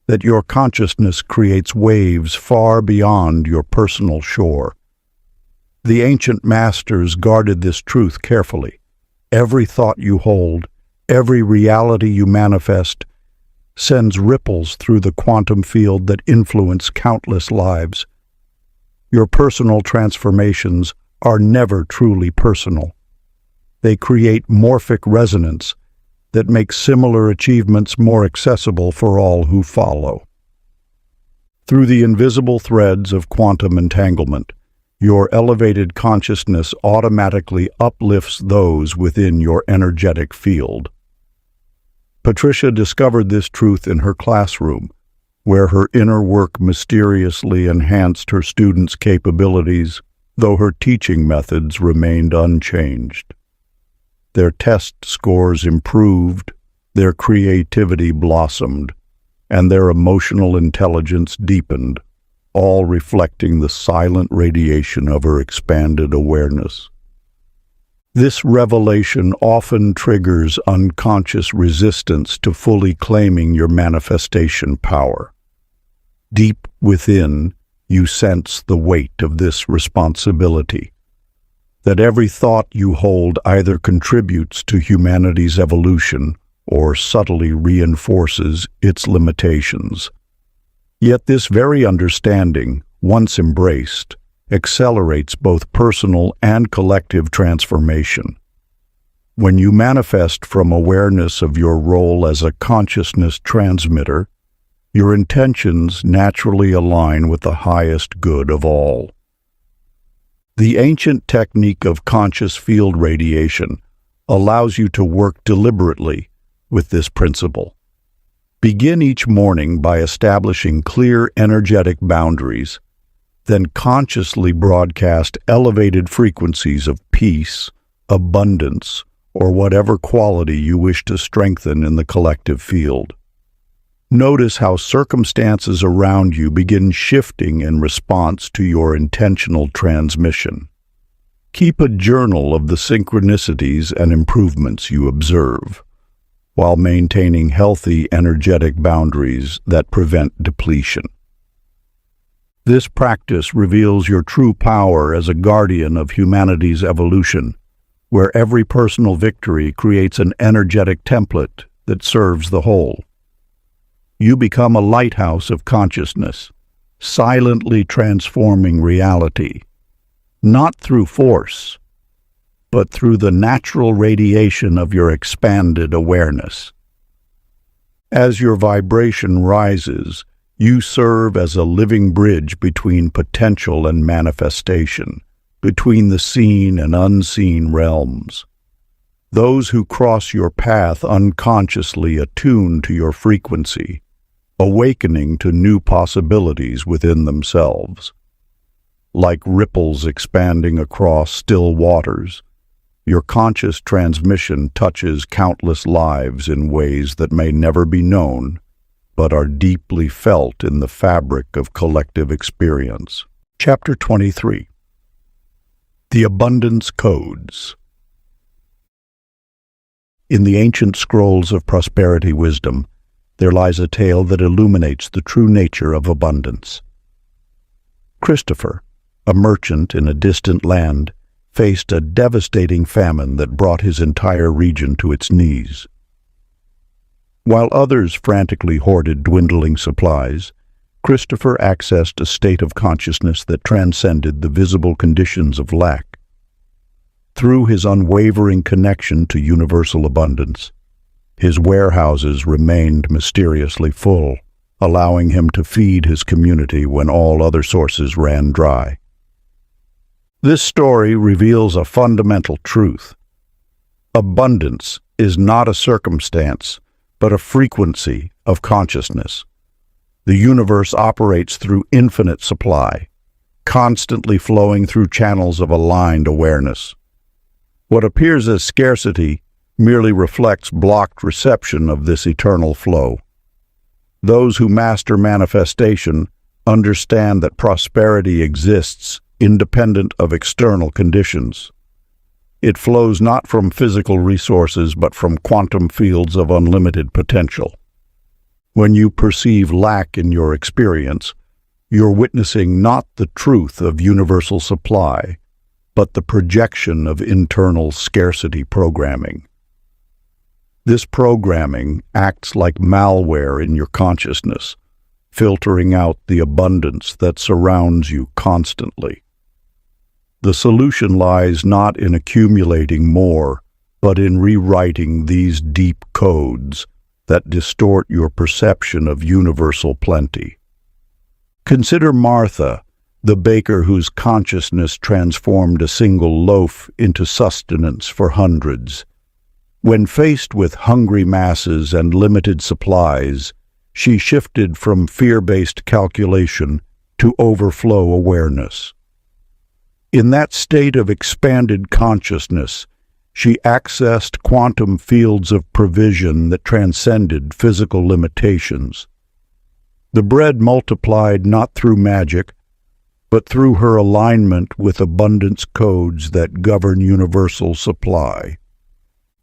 that your consciousness creates waves far beyond your personal shore. The ancient masters guarded this truth carefully. Every thought you hold, every reality you manifest, sends ripples through the quantum field that influence countless lives. Your personal transformations are never truly personal. They create morphic resonance that makes similar achievements more accessible for all who follow. Through the invisible threads of quantum entanglement, your elevated consciousness automatically uplifts those within your energetic field. Patricia discovered this truth in her classroom, where her inner work mysteriously enhanced her students' capabilities, though her teaching methods remained unchanged. Their test scores improved, their creativity blossomed, and their emotional intelligence deepened, all reflecting the silent radiation of her expanded awareness. This revelation often triggers unconscious resistance to fully claiming your manifestation power. Deep within, you sense the weight of this responsibility, that every thought you hold either contributes to humanity's evolution or subtly reinforces its limitations. Yet this very understanding, once embraced, accelerates both personal and collective transformation. When you manifest from awareness of your role as a consciousness transmitter, your intentions naturally align with the highest good of all. The ancient technique of conscious field radiation allows you to work deliberately with this principle. Begin each morning by establishing clear energetic boundaries, then consciously broadcast elevated frequencies of peace, abundance, or whatever quality you wish to strengthen in the collective field. Notice how circumstances around you begin shifting in response to your intentional transmission. Keep a journal of the synchronicities and improvements you observe, while maintaining healthy energetic boundaries that prevent depletion. This practice reveals your true power as a guardian of humanity's evolution, where every personal victory creates an energetic template that serves the whole. You become a lighthouse of consciousness, silently transforming reality, not through force, but through the natural radiation of your expanded awareness. As your vibration rises, you serve as a living bridge between potential and manifestation, between the seen and unseen realms. Those who cross your path unconsciously attune to your frequency, awakening to new possibilities within themselves. Like ripples expanding across still waters, your conscious transmission touches countless lives in ways that may never be known, but are deeply felt in the fabric of collective experience. Chapter 23. The Abundance Codes. In the ancient scrolls of prosperity wisdom, there lies a tale that illuminates the true nature of abundance. Christopher, a merchant in a distant land, faced a devastating famine that brought his entire region to its knees. While others frantically hoarded dwindling supplies, Christopher accessed a state of consciousness that transcended the visible conditions of lack. Through his unwavering connection to universal abundance, his warehouses remained mysteriously full, allowing him to feed his community when all other sources ran dry. This story reveals a fundamental truth. Abundance is not a circumstance, but a frequency of consciousness. The universe operates through infinite supply, constantly flowing through channels of aligned awareness. What appears as scarcity merely reflects blocked reception of this eternal flow. Those who master manifestation understand that prosperity exists independent of external conditions. It flows not from physical resources but from quantum fields of unlimited potential. When you perceive lack in your experience, you're witnessing not the truth of universal supply, but the projection of internal scarcity programming. This programming acts like malware in your consciousness, filtering out the abundance that surrounds you constantly. The solution lies not in accumulating more, but in rewriting these deep codes that distort your perception of universal plenty. Consider Martha, the baker whose consciousness transformed a single loaf into sustenance for hundreds. When faced with hungry masses and limited supplies, she shifted from fear-based calculation to overflow awareness. In that state of expanded consciousness, she accessed quantum fields of provision that transcended physical limitations. The bread multiplied not through magic, but through her alignment with abundance codes that govern universal supply.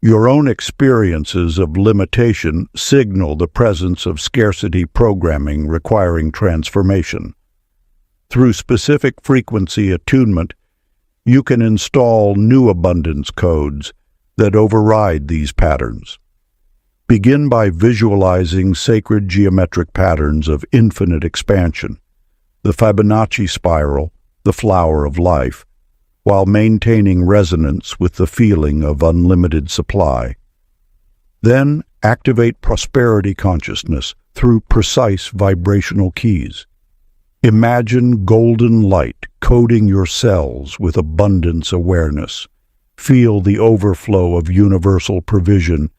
Your own experiences of limitation signal the presence of scarcity programming requiring transformation. Through specific frequency attunement, you can install new abundance codes that override these patterns. Begin by visualizing sacred geometric patterns of infinite expansion, the Fibonacci spiral, the flower of life, while maintaining resonance with the feeling of unlimited supply. Then activate prosperity consciousness through precise vibrational keys. Imagine golden light coating your cells with abundance awareness. Feel the overflow of universal provision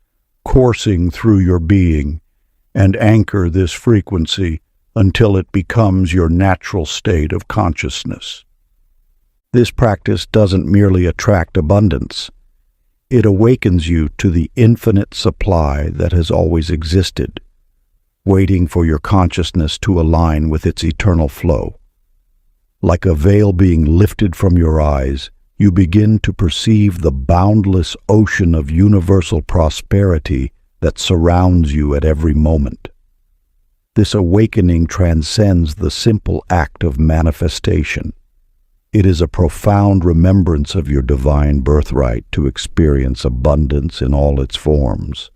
coursing through your being, and anchor this frequency until it becomes your natural state of consciousness. This practice doesn't merely attract abundance. It awakens you to the infinite supply that has always existed, waiting for your consciousness to align with its eternal flow. Like a veil being lifted from your eyes, you begin to perceive the boundless ocean of universal prosperity that surrounds you at every moment. This awakening transcends the simple act of manifestation. It is a profound remembrance of your divine birthright to experience abundance in all its forms.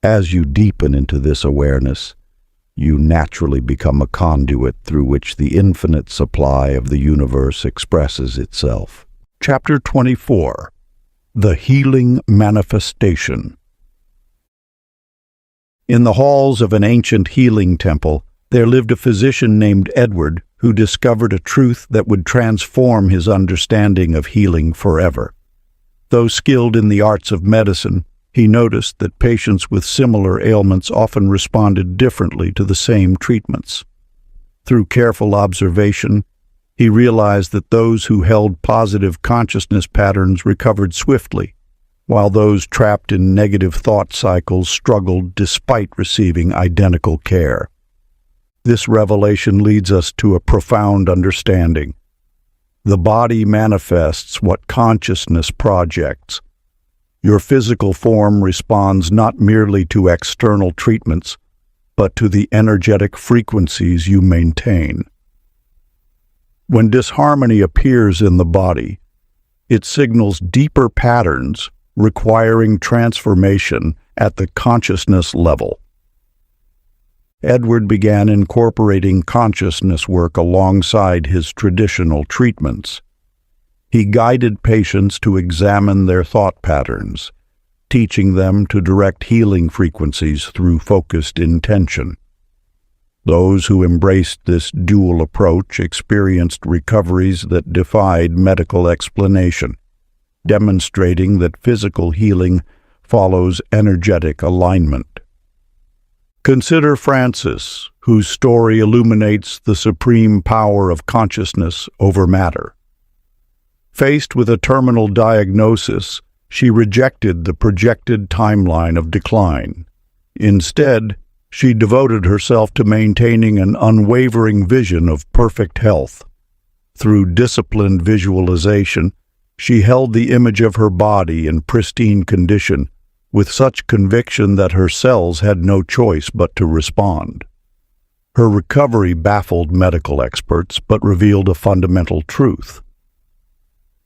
As you deepen into this awareness, you naturally become a conduit through which the infinite supply of the universe expresses itself. Chapter 24. The Healing Manifestation. In the halls of an ancient healing temple, there lived a physician named Edward who discovered a truth that would transform his understanding of healing forever. Though skilled in the arts of medicine, he noticed that patients with similar ailments often responded differently to the same treatments. Through careful observation, he realized that those who held positive consciousness patterns recovered swiftly, while those trapped in negative thought cycles struggled despite receiving identical care. This revelation leads us to a profound understanding. The body manifests what consciousness projects. Your physical form responds not merely to external treatments, but to the energetic frequencies you maintain. When disharmony appears in the body, it signals deeper patterns requiring transformation at the consciousness level. Edward began incorporating consciousness work alongside his traditional treatments. He guided patients to examine their thought patterns, teaching them to direct healing frequencies through focused intention. Those who embraced this dual approach experienced recoveries that defied medical explanation, demonstrating that physical healing follows energetic alignment. Consider Frances, whose story illuminates the supreme power of consciousness over matter. Faced with a terminal diagnosis, she rejected the projected timeline of decline. Instead, she devoted herself to maintaining an unwavering vision of perfect health. Through disciplined visualization, she held the image of her body in pristine condition, with such conviction that her cells had no choice but to respond. Her recovery baffled medical experts, but revealed a fundamental truth.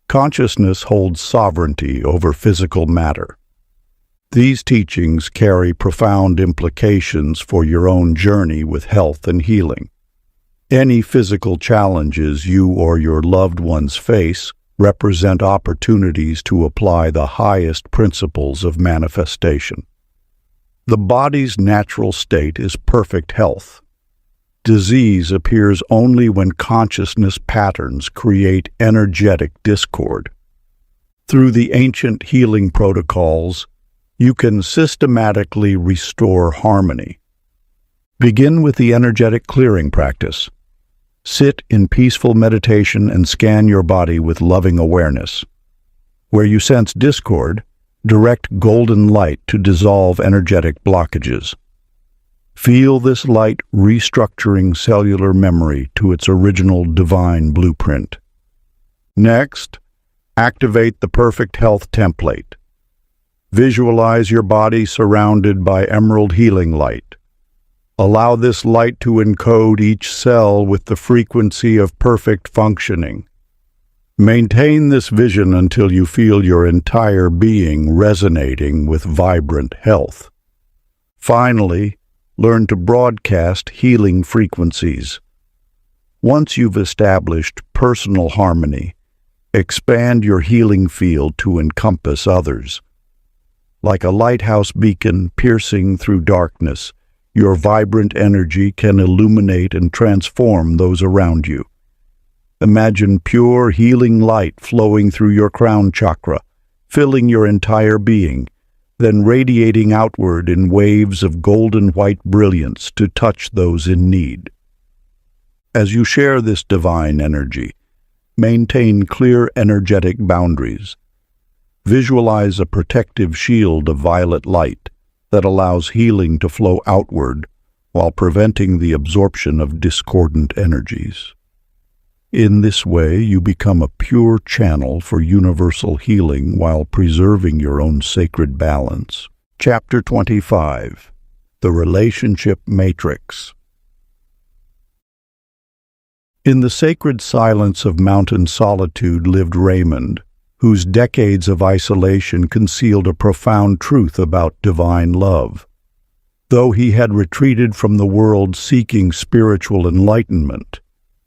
Consciousness holds sovereignty over physical matter. These teachings carry profound implications for your own journey with health and healing. Any physical challenges you or your loved ones face represent opportunities to apply the highest principles of manifestation. The body's natural state is perfect health. Disease appears only when consciousness patterns create energetic discord. Through the ancient healing protocols, you can systematically restore harmony. Begin with the energetic clearing practice. Sit in peaceful meditation and scan your body with loving awareness. Where you sense discord, direct golden light to dissolve energetic blockages. Feel this light restructuring cellular memory to its original divine blueprint. Next, activate the Perfect Health template. Visualize your body surrounded by emerald healing light. Allow this light to encode each cell with the frequency of perfect functioning. Maintain this vision until you feel your entire being resonating with vibrant health. Finally, learn to broadcast healing frequencies. Once you've established personal harmony, expand your healing field to encompass others. Like a lighthouse beacon piercing through darkness, your vibrant energy can illuminate and transform those around you. Imagine pure, healing light flowing through your crown chakra, filling your entire being, then radiating outward in waves of golden white brilliance to touch those in need. As you share this divine energy, maintain clear energetic boundaries. Visualize a protective shield of violet light that allows healing to flow outward while preventing the absorption of discordant energies. In this way, you become a pure channel for universal healing while preserving your own sacred balance. Chapter 25. The Relationship Matrix. In the sacred silence of mountain solitude lived Raymond, whose decades of isolation concealed a profound truth about divine love. Though he had retreated from the world seeking spiritual enlightenment,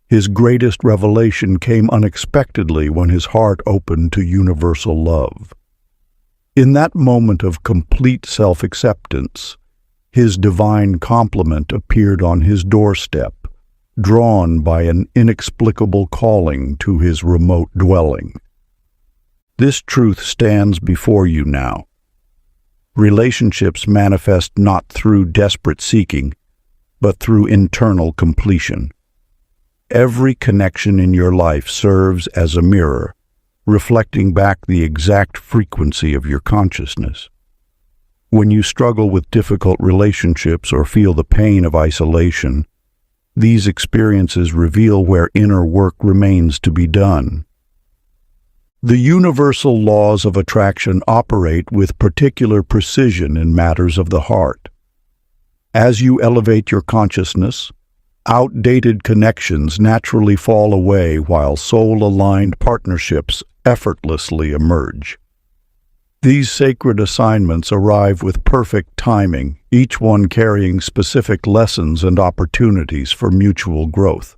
his greatest revelation came unexpectedly when his heart opened to universal love. In that moment of complete self-acceptance, his divine complement appeared on his doorstep, drawn by an inexplicable calling to his remote dwelling. This truth stands before you now. Relationships manifest not through desperate seeking, but through internal completion. Every connection in your life serves as a mirror, reflecting back the exact frequency of your consciousness. When you struggle with difficult relationships or feel the pain of isolation, these experiences reveal where inner work remains to be done. The universal laws of attraction operate with particular precision in matters of the heart. As you elevate your consciousness, outdated connections naturally fall away while soul-aligned partnerships effortlessly emerge. These sacred assignments arrive with perfect timing, each one carrying specific lessons and opportunities for mutual growth.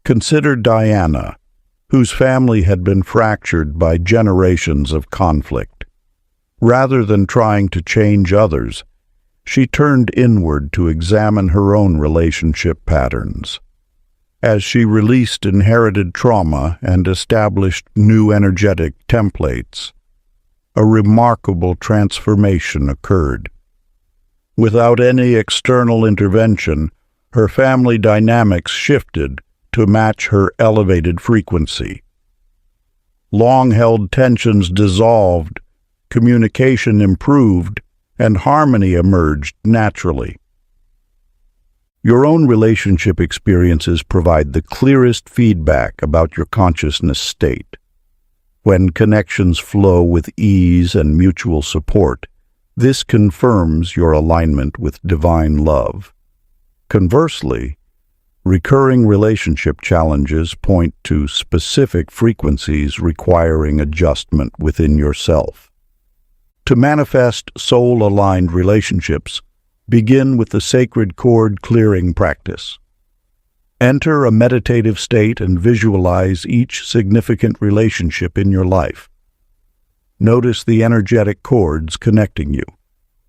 Consider Diana, whose family had been fractured by generations of conflict. Rather than trying to change others, she turned inward to examine her own relationship patterns. As she released inherited trauma and established new energetic templates, a remarkable transformation occurred. Without any external intervention, her family dynamics shifted to match her elevated frequency. Long-held tensions dissolved, communication improved, and harmony emerged naturally. Your own relationship experiences provide the clearest feedback about your consciousness state. When connections flow with ease and mutual support, this confirms your alignment with divine love. Conversely, recurring relationship challenges point to specific frequencies requiring adjustment within yourself. To manifest soul-aligned relationships, begin with the sacred chord clearing practice. Enter a meditative state and visualize each significant relationship in your life. Notice the energetic chords connecting you.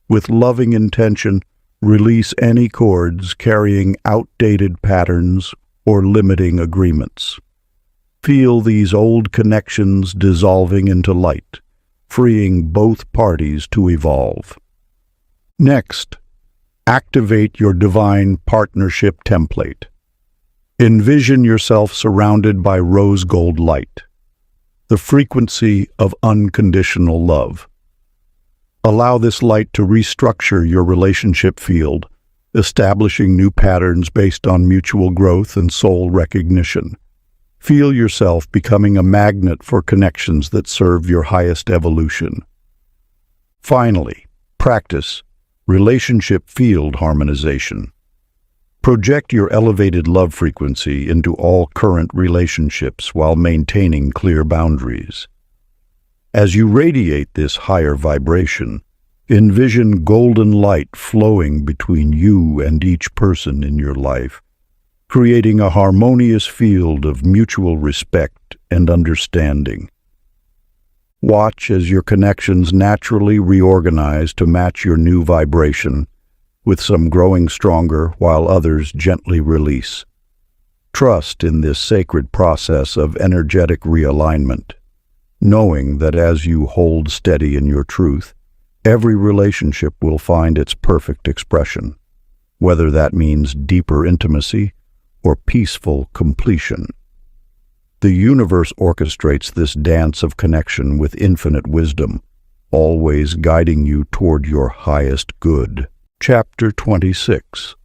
With loving intention, release any cords carrying outdated patterns or limiting agreements. Feel these old connections dissolving into light, freeing both parties to evolve. Next, activate your divine partnership template. Envision yourself surrounded by rose gold light, the frequency of unconditional love. Allow this light to restructure your relationship field, establishing new patterns based on mutual growth and soul recognition. Feel yourself becoming a magnet for connections that serve your highest evolution. Finally, practice relationship field harmonization. Project your elevated love frequency into all current relationships while maintaining clear boundaries. As you radiate this higher vibration, envision golden light flowing between you and each person in your life, creating a harmonious field of mutual respect and understanding. Watch as your connections naturally reorganize to match your new vibration, with some growing stronger while others gently release. Trust in this sacred process of energetic realignment, knowing that as you hold steady in your truth, every relationship will find its perfect expression, whether that means deeper intimacy or peaceful completion. The universe orchestrates this dance of connection with infinite wisdom, always guiding you toward your highest good. Chapter 26.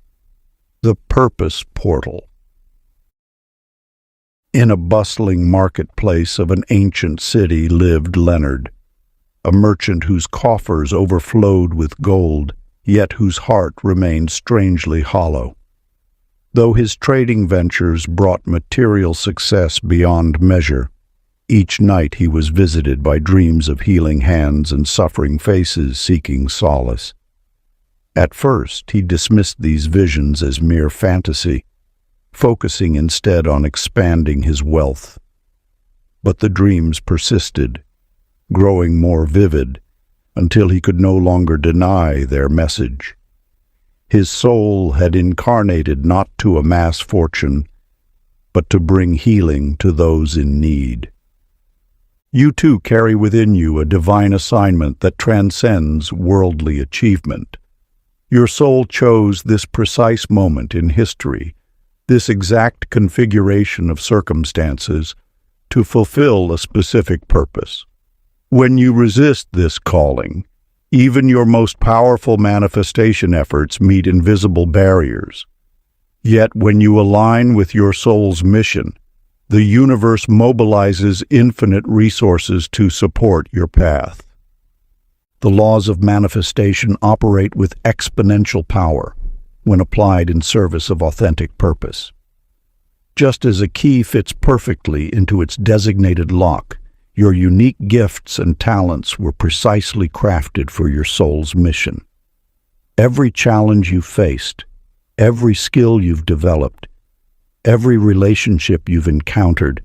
The Purpose Portal. In a bustling marketplace of an ancient city lived Leonard, a merchant whose coffers overflowed with gold, yet whose heart remained strangely hollow. Though his trading ventures brought material success beyond measure, each night he was visited by dreams of healing hands and suffering faces seeking solace. At first, he dismissed these visions as mere fantasy, focusing instead on expanding his wealth. But the dreams persisted, growing more vivid, until he could no longer deny their message. His soul had incarnated not to amass fortune, but to bring healing to those in need. You too carry within you a divine assignment that transcends worldly achievement. Your soul chose this precise moment in history, this exact configuration of circumstances, to fulfill a specific purpose. When you resist this calling, even your most powerful manifestation efforts meet invisible barriers. Yet when you align with your soul's mission, the universe mobilizes infinite resources to support your path. The laws of manifestation operate with exponential power when applied in service of authentic purpose. Just as a key fits perfectly into its designated lock, your unique gifts and talents were precisely crafted for your soul's mission. Every challenge you've faced, every skill you've developed, every relationship you've encountered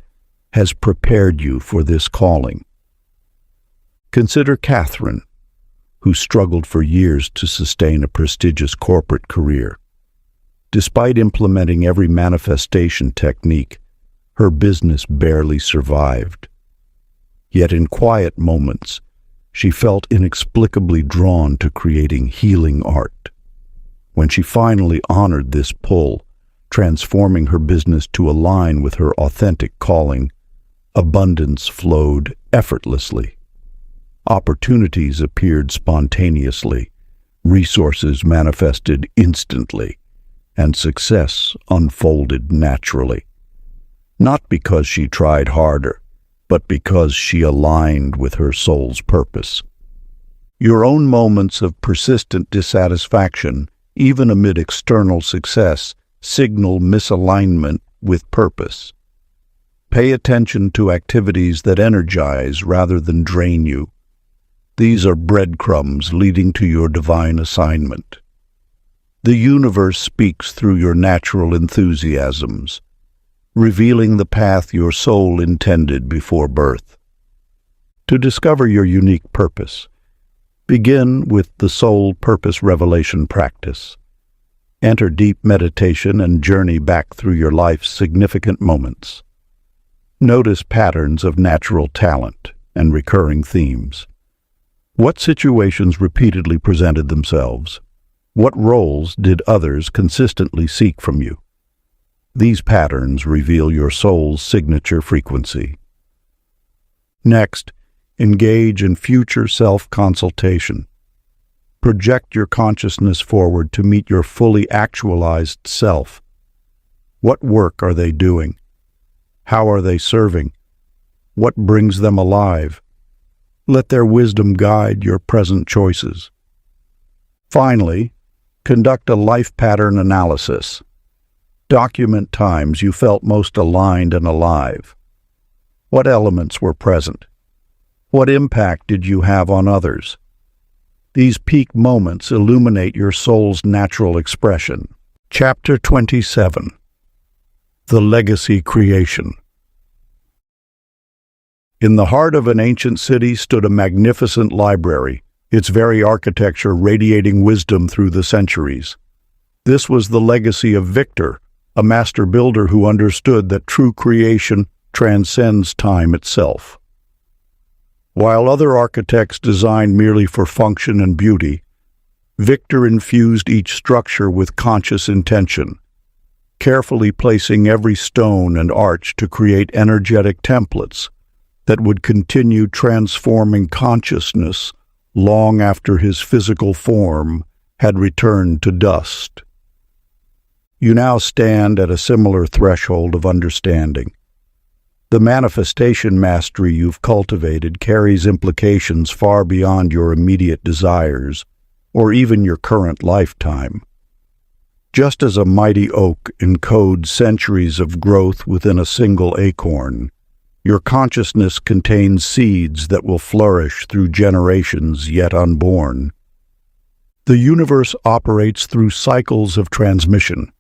has prepared you for this calling. Consider Catherine, who struggled for years to sustain a prestigious corporate career. Despite implementing every manifestation technique, her business barely survived. Yet in quiet moments, she felt inexplicably drawn to creating healing art. When she finally honored this pull, transforming her business to align with her authentic calling, abundance flowed effortlessly. Opportunities appeared spontaneously, resources manifested instantly, and success unfolded naturally. Not because she tried harder, but because she aligned with her soul's purpose. Your own moments of persistent dissatisfaction, even amid external success, signal misalignment with purpose. Pay attention to activities that energize rather than drain you. These are breadcrumbs leading to your divine assignment. The universe speaks through your natural enthusiasms, revealing the path your soul intended before birth. To discover your unique purpose, begin with the Soul Purpose Revelation practice. Enter deep meditation and journey back through your life's significant moments. Notice patterns of natural talent and recurring themes. What situations repeatedly presented themselves? What roles did others consistently seek from you? These patterns reveal your soul's signature frequency. Next, engage in future self-consultation. Project your consciousness forward to meet your fully actualized self. What work are they doing? How are they serving? What brings them alive? Let their wisdom guide your present choices. Finally, conduct a life pattern analysis. Document times you felt most aligned and alive. What elements were present? What impact did you have on others? These peak moments illuminate your soul's natural expression. Chapter 27. The legacy creation. In the heart of an ancient city stood a magnificent library, its very architecture radiating wisdom through the centuries. This was the legacy of Victor, a master builder who understood that true creation transcends time itself. While other architects designed merely for function and beauty, Victor infused each structure with conscious intention, carefully placing every stone and arch to create energetic templates that would continue transforming consciousness long after his physical form had returned to dust. You now stand at a similar threshold of understanding. The manifestation mastery you've cultivated carries implications far beyond your immediate desires or even your current lifetime. Just as a mighty oak encodes centuries of growth within a single acorn, your consciousness contains seeds that will flourish through generations yet unborn. The universe operates through cycles of transmission,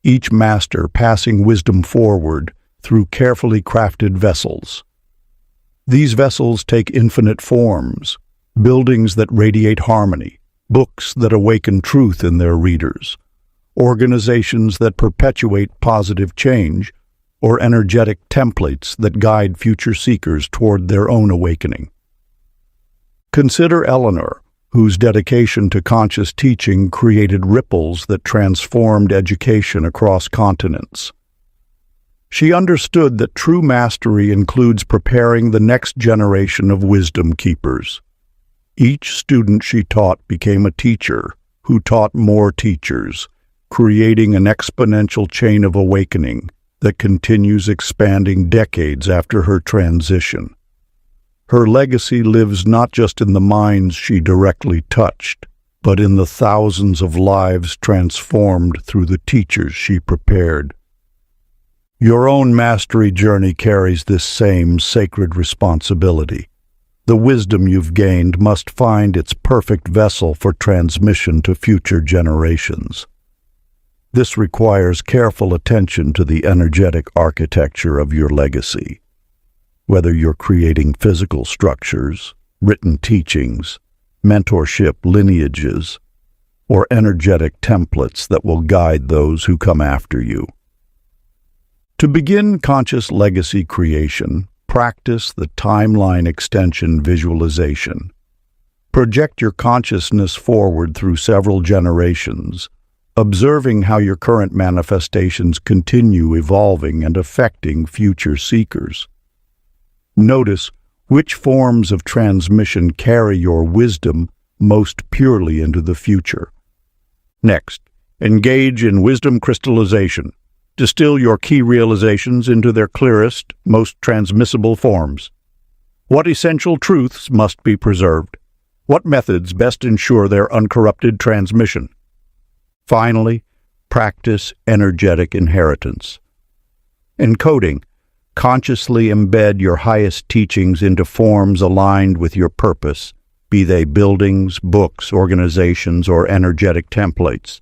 each master passing wisdom forward through carefully crafted vessels. These vessels take infinite forms, buildings that radiate harmony, books that awaken truth in their readers, organizations that perpetuate positive change, or energetic templates that guide future seekers toward their own awakening. Consider Eleanor, whose dedication to conscious teaching created ripples that transformed education across continents. She understood that true mastery includes preparing the next generation of wisdom keepers. Each student she taught became a teacher, who taught more teachers, creating an exponential chain of awakening that continues expanding decades after her transition. Her legacy lives not just in the minds she directly touched, but in the thousands of lives transformed through the teachers she prepared. Your own mastery journey carries this same sacred responsibility. The wisdom you've gained must find its perfect vessel for transmission to future generations. This requires careful attention to the energetic architecture of your legacy. Whether you're creating physical structures, written teachings, mentorship lineages, or energetic templates that will guide those who come after you. To begin conscious legacy creation, practice the timeline extension visualization. Project your consciousness forward through several generations, observing how your current manifestations continue evolving and affecting future seekers. Notice which forms of transmission carry your wisdom most purely into the future. Next, engage in wisdom crystallization. Distill your key realizations into their clearest, most transmissible forms. What essential truths must be preserved? What methods best ensure their uncorrupted transmission? Finally, practice energetic inheritance. Encoding. Consciously embed your highest teachings into forms aligned with your purpose, be they buildings, books, organizations, or energetic templates.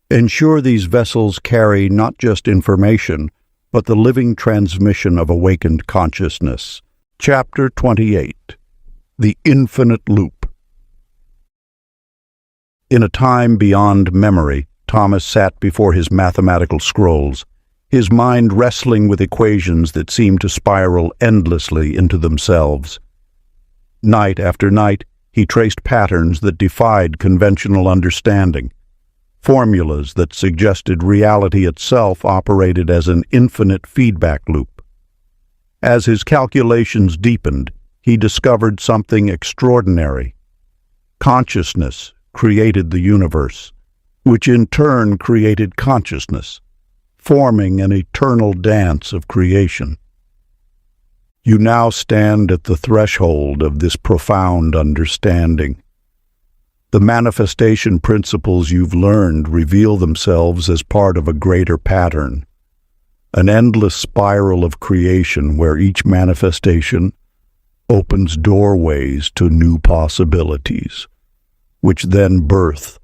Ensure these vessels carry not just information, but the living transmission of awakened consciousness. Chapter 28. The Infinite Loop. In a time beyond memory, Thomas sat before his mathematical scrolls, his mind wrestling with equations that seemed to spiral endlessly into themselves. Night after night, he traced patterns that defied conventional understanding, formulas that suggested reality itself operated as an infinite feedback loop. As his calculations deepened, he discovered something extraordinary. Consciousness created the universe, which in turn created consciousness, forming an eternal dance of creation. You now stand at the threshold of this profound understanding. The manifestation principles you've learned reveal themselves as part of a greater pattern, an endless spiral of creation where each manifestation opens doorways to new possibilities, which then birth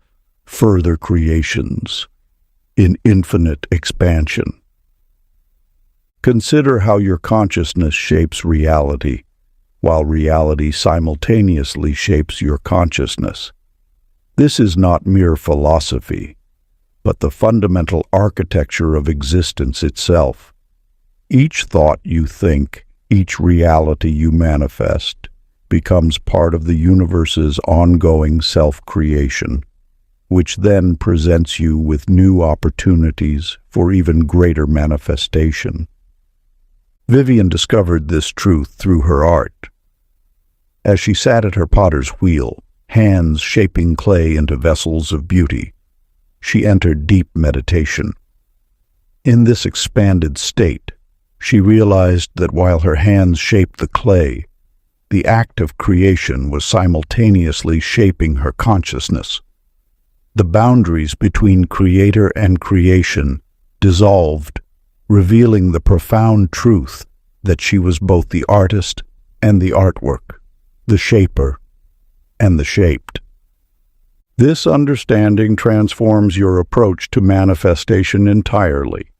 further creations in infinite expansion. Consider how your consciousness shapes reality, while reality simultaneously shapes your consciousness. This is not mere philosophy, but the fundamental architecture of existence itself. Each thought you think, each reality you manifest, becomes part of the universe's ongoing self-creation, which then presents you with new opportunities for even greater manifestation. Vivian discovered this truth through her art. As she sat at her potter's wheel, hands shaping clay into vessels of beauty, she entered deep meditation. In this expanded state, she realized that while her hands shaped the clay, the act of creation was simultaneously shaping her consciousness. The boundaries between creator and creation dissolved, revealing the profound truth that she was both the artist and the artwork, the shaper and the shaped. This understanding transforms your approach to manifestation entirely.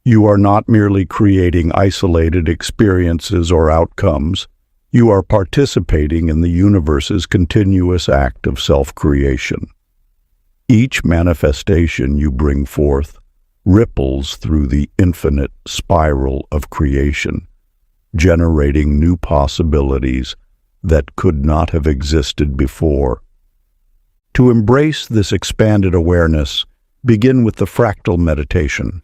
You are not merely creating isolated experiences or outcomes. You are participating in the universe's continuous act of self-creation. Each manifestation you bring forth ripples through the infinite spiral of creation, generating new possibilities that could not have existed before. To embrace this expanded awareness, begin with the fractal meditation.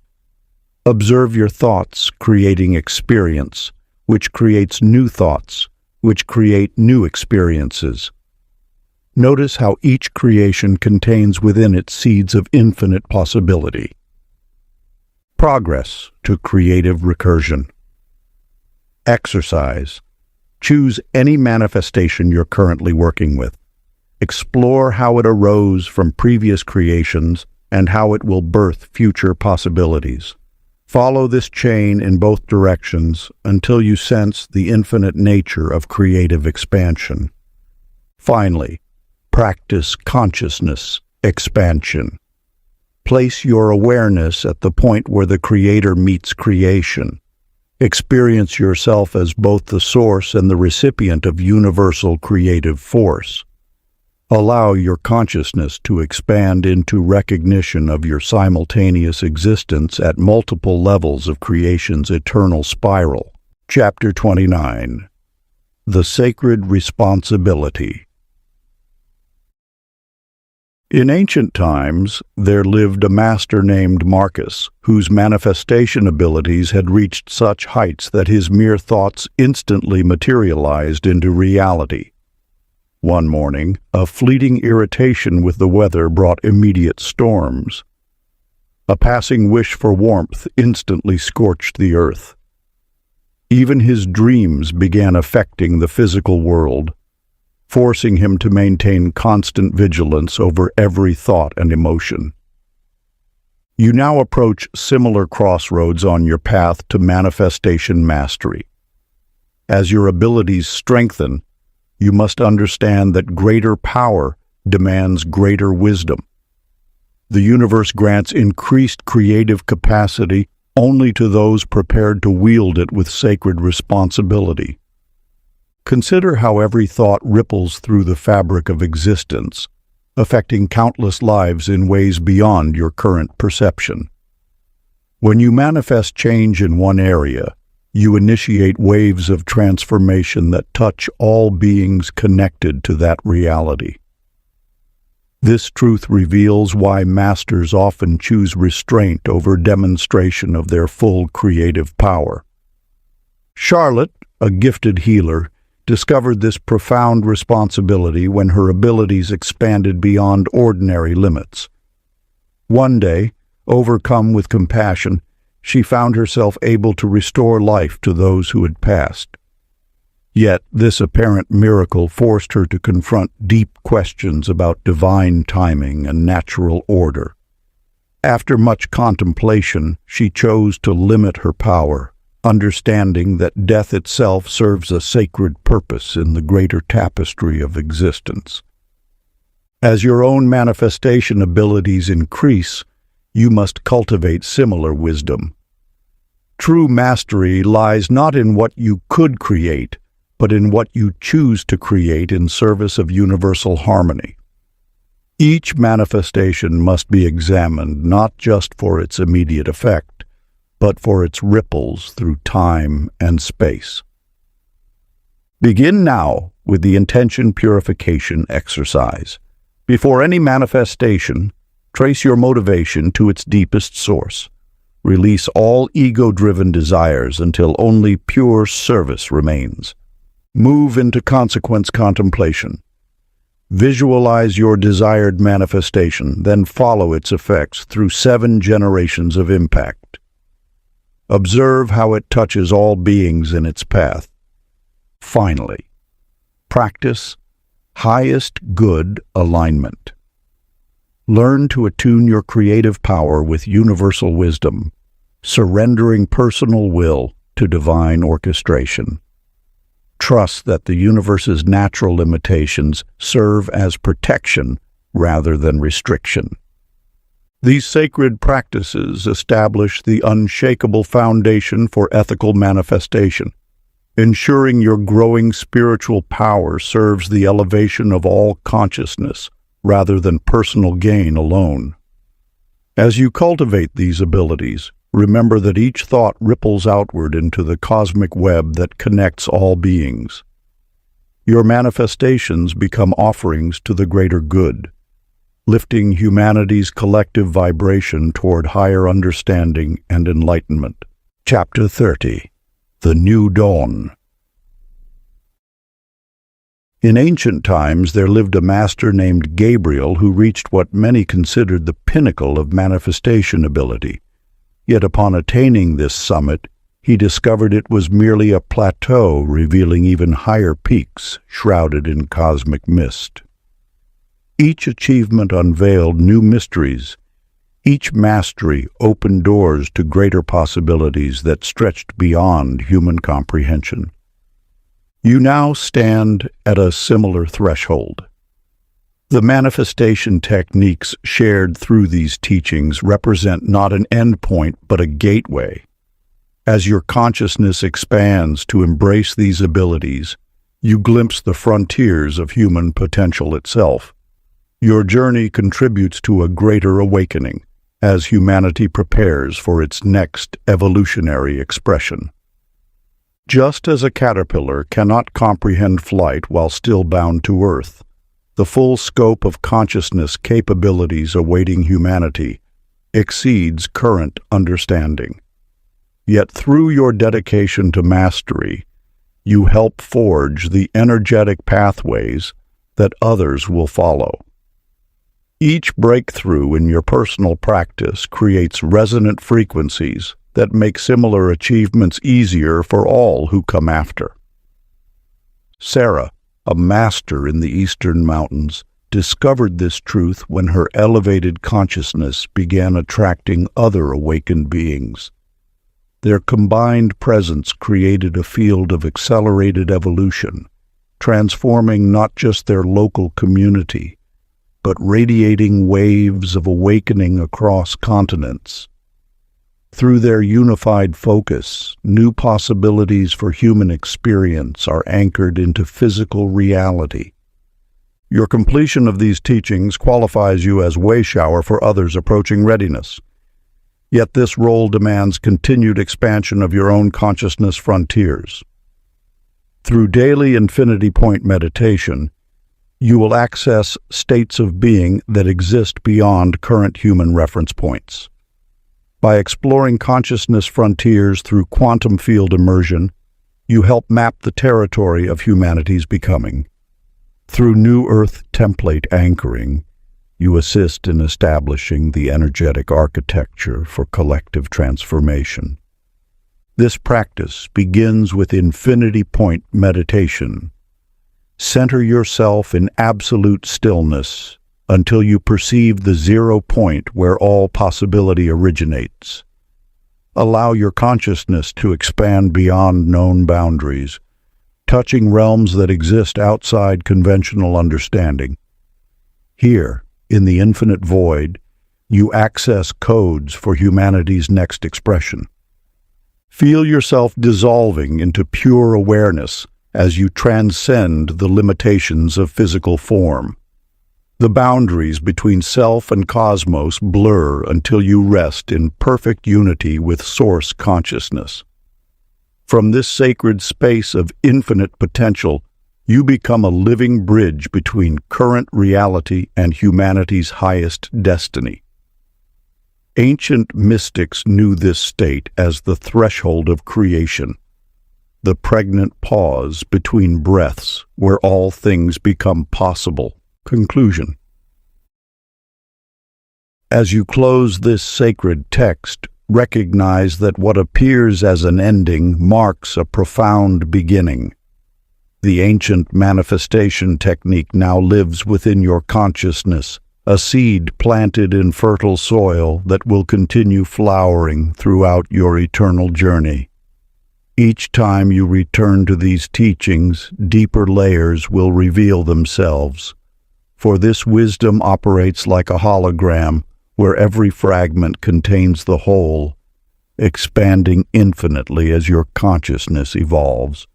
Observe your thoughts creating experience, which creates new thoughts, which create new experiences. Notice how each creation contains within it seeds of infinite possibility. Progress to creative recursion. Exercise. Choose any manifestation you're currently working with. Explore how it arose from previous creations and how it will birth future possibilities. Follow this chain in both directions until you sense the infinite nature of creative expansion. Finally, practice consciousness expansion. Place your awareness at the point where the creator meets creation. Experience yourself as both the source and the recipient of universal creative force. Allow your consciousness to expand into recognition of your simultaneous existence at multiple levels of creation's eternal spiral. Chapter 29. The Sacred Responsibility. In ancient times, there lived a master named Marcus, whose manifestation abilities had reached such heights that his mere thoughts instantly materialized into reality. One morning, a fleeting irritation with the weather brought immediate storms. A passing wish for warmth instantly scorched the earth. Even his dreams began affecting the physical world, forcing him to maintain constant vigilance over every thought and emotion. You now approach similar crossroads on your path to manifestation mastery. As your abilities strengthen, you must understand that greater power demands greater wisdom. The universe grants increased creative capacity only to those prepared to wield it with sacred responsibility. Consider how every thought ripples through the fabric of existence, affecting countless lives in ways beyond your current perception. When you manifest change in one area, you initiate waves of transformation that touch all beings connected to that reality. This truth reveals why masters often choose restraint over demonstration of their full creative power. Charlotte, a gifted healer, discovered this profound responsibility when her abilities expanded beyond ordinary limits. One day, overcome with compassion, she found herself able to restore life to those who had passed. Yet this apparent miracle forced her to confront deep questions about divine timing and natural order. After much contemplation, she chose to limit her power, understanding that death itself serves a sacred purpose in the greater tapestry of existence. As your own manifestation abilities increase, you must cultivate similar wisdom. True mastery lies not in what you could create, but in what you choose to create in service of universal harmony. Each manifestation must be examined not just for its immediate effect, but for its ripples through time and space. Begin now with the intention purification exercise. Before any manifestation, trace your motivation to its deepest source. Release all ego-driven desires until only pure service remains. Move into consequence contemplation. Visualize your desired manifestation, then follow its effects through 7 generations of impact. Observe how it touches all beings in its path. Finally, practice highest good alignment. Learn to attune your creative power with universal wisdom, surrendering personal will to divine orchestration. Trust that the universe's natural limitations serve as protection rather than restriction. These sacred practices establish the unshakable foundation for ethical manifestation, ensuring your growing spiritual power serves the elevation of all consciousness rather than personal gain alone. As you cultivate these abilities, remember that each thought ripples outward into the cosmic web that connects all beings. Your manifestations become offerings to the greater good, lifting humanity's collective vibration toward higher understanding and enlightenment. Chapter 30. The New Dawn. In ancient times, there lived a master named Gabriel who reached what many considered the pinnacle of manifestation ability. Yet upon attaining this summit, he discovered it was merely a plateau revealing even higher peaks shrouded in cosmic mist. Each achievement unveiled new mysteries. Each mastery opened doors to greater possibilities that stretched beyond human comprehension. You now stand at a similar threshold. The manifestation techniques shared through these teachings represent not an endpoint but a gateway. As your consciousness expands to embrace these abilities, you glimpse the frontiers of human potential itself. Your journey contributes to a greater awakening as humanity prepares for its next evolutionary expression. Just as a caterpillar cannot comprehend flight while still bound to earth, the full scope of consciousness capabilities awaiting humanity exceeds current understanding. Yet through your dedication to mastery, you help forge the energetic pathways that others will follow. Each breakthrough in your personal practice creates resonant frequencies that make similar achievements easier for all who come after. Sarah, a master in the Eastern Mountains, discovered this truth when her elevated consciousness began attracting other awakened beings. Their combined presence created a field of accelerated evolution, transforming not just their local community, but radiating waves of awakening across continents. Through their unified focus, new possibilities for human experience are anchored into physical reality. Your completion of these teachings qualifies you as wayshower for others approaching readiness. Yet this role demands continued expansion of your own consciousness frontiers. Through daily infinity point meditation, you will access states of being that exist beyond current human reference points. By exploring consciousness frontiers through quantum field immersion, you help map the territory of humanity's becoming. Through New Earth template anchoring, you assist in establishing the energetic architecture for collective transformation. This practice begins with infinity point meditation. Center yourself in absolute stillness until you perceive the 0 point where all possibility originates. Allow your consciousness to expand beyond known boundaries, touching realms that exist outside conventional understanding. Here, in the infinite void, you access codes for humanity's next expression. Feel yourself dissolving into pure awareness as you transcend the limitations of physical form. The boundaries between self and cosmos blur until you rest in perfect unity with Source consciousness. From this sacred space of infinite potential, you become a living bridge between current reality and humanity's highest destiny. Ancient mystics knew this state as the threshold of creation, the pregnant pause between breaths where all things become possible. Conclusion. As you close this sacred text, recognize that what appears as an ending marks a profound beginning. The ancient manifestation technique now lives within your consciousness, a seed planted in fertile soil that will continue flowering throughout your eternal journey. Each time you return to these teachings, deeper layers will reveal themselves. For this wisdom operates like a hologram, where every fragment contains the whole, expanding infinitely as your consciousness evolves.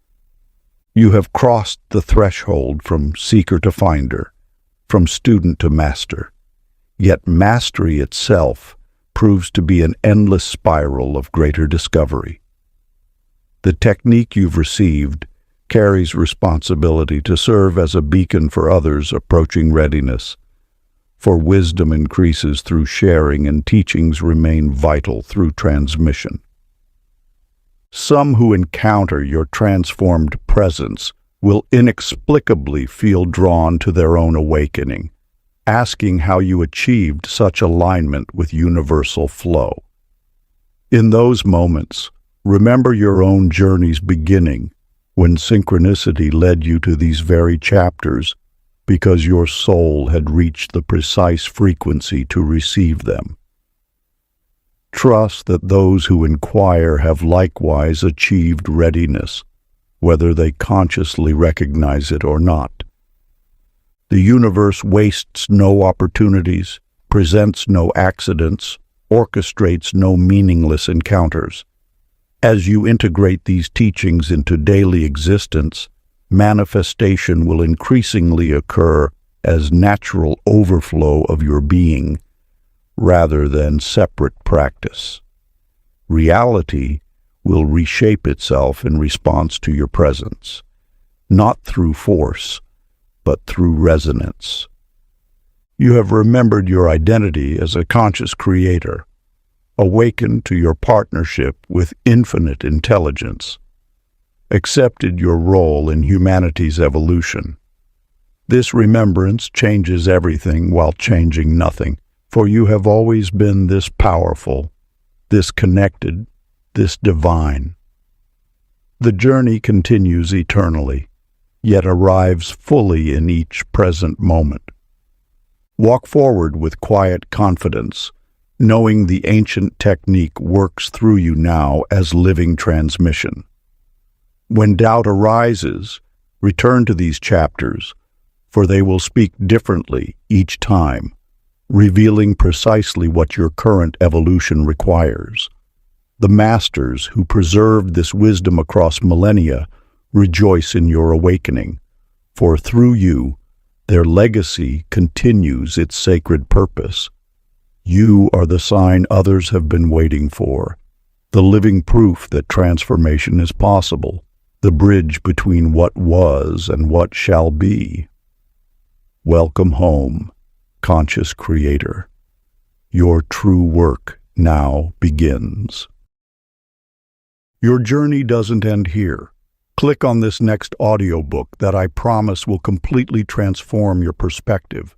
You have crossed the threshold from seeker to finder, from student to master. Yet mastery itself proves to be an endless spiral of greater discovery. The technique you've received carries responsibility to serve as a beacon for others approaching readiness. For wisdom increases through sharing and teachings remain vital through transmission. Some who encounter your transformed presence will inexplicably feel drawn to their own awakening, asking how you achieved such alignment with universal flow. In those moments, remember your own journey's beginning, when synchronicity led you to these very chapters because your soul had reached the precise frequency to receive them. Trust that those who inquire have likewise achieved readiness, whether they consciously recognize it or not. The universe wastes no opportunities, presents no accidents, orchestrates no meaningless encounters. As you integrate these teachings into daily existence, manifestation will increasingly occur as natural overflow of your being, rather than separate practice. Reality will reshape itself in response to your presence, not through force, but through resonance. You have remembered your identity as a conscious creator, awakened to your partnership with infinite intelligence, accepted your role in humanity's evolution. This remembrance changes everything while changing nothing, for you have always been this powerful, this connected, this divine. The journey continues eternally, yet arrives fully in each present moment. Walk forward with quiet confidence, knowing the ancient technique works through you now as living transmission. When doubt arises, return to these chapters, for they will speak differently each time, revealing precisely what your current evolution requires. The masters who preserved this wisdom across millennia rejoice in your awakening, for through you, their legacy continues its sacred purpose. You are the sign others have been waiting for, the living proof that transformation is possible, the bridge between what was and what shall be. Welcome home, conscious creator. Your true work now begins. Your journey doesn't end here. Click on this next audiobook that I promise will completely transform your perspective.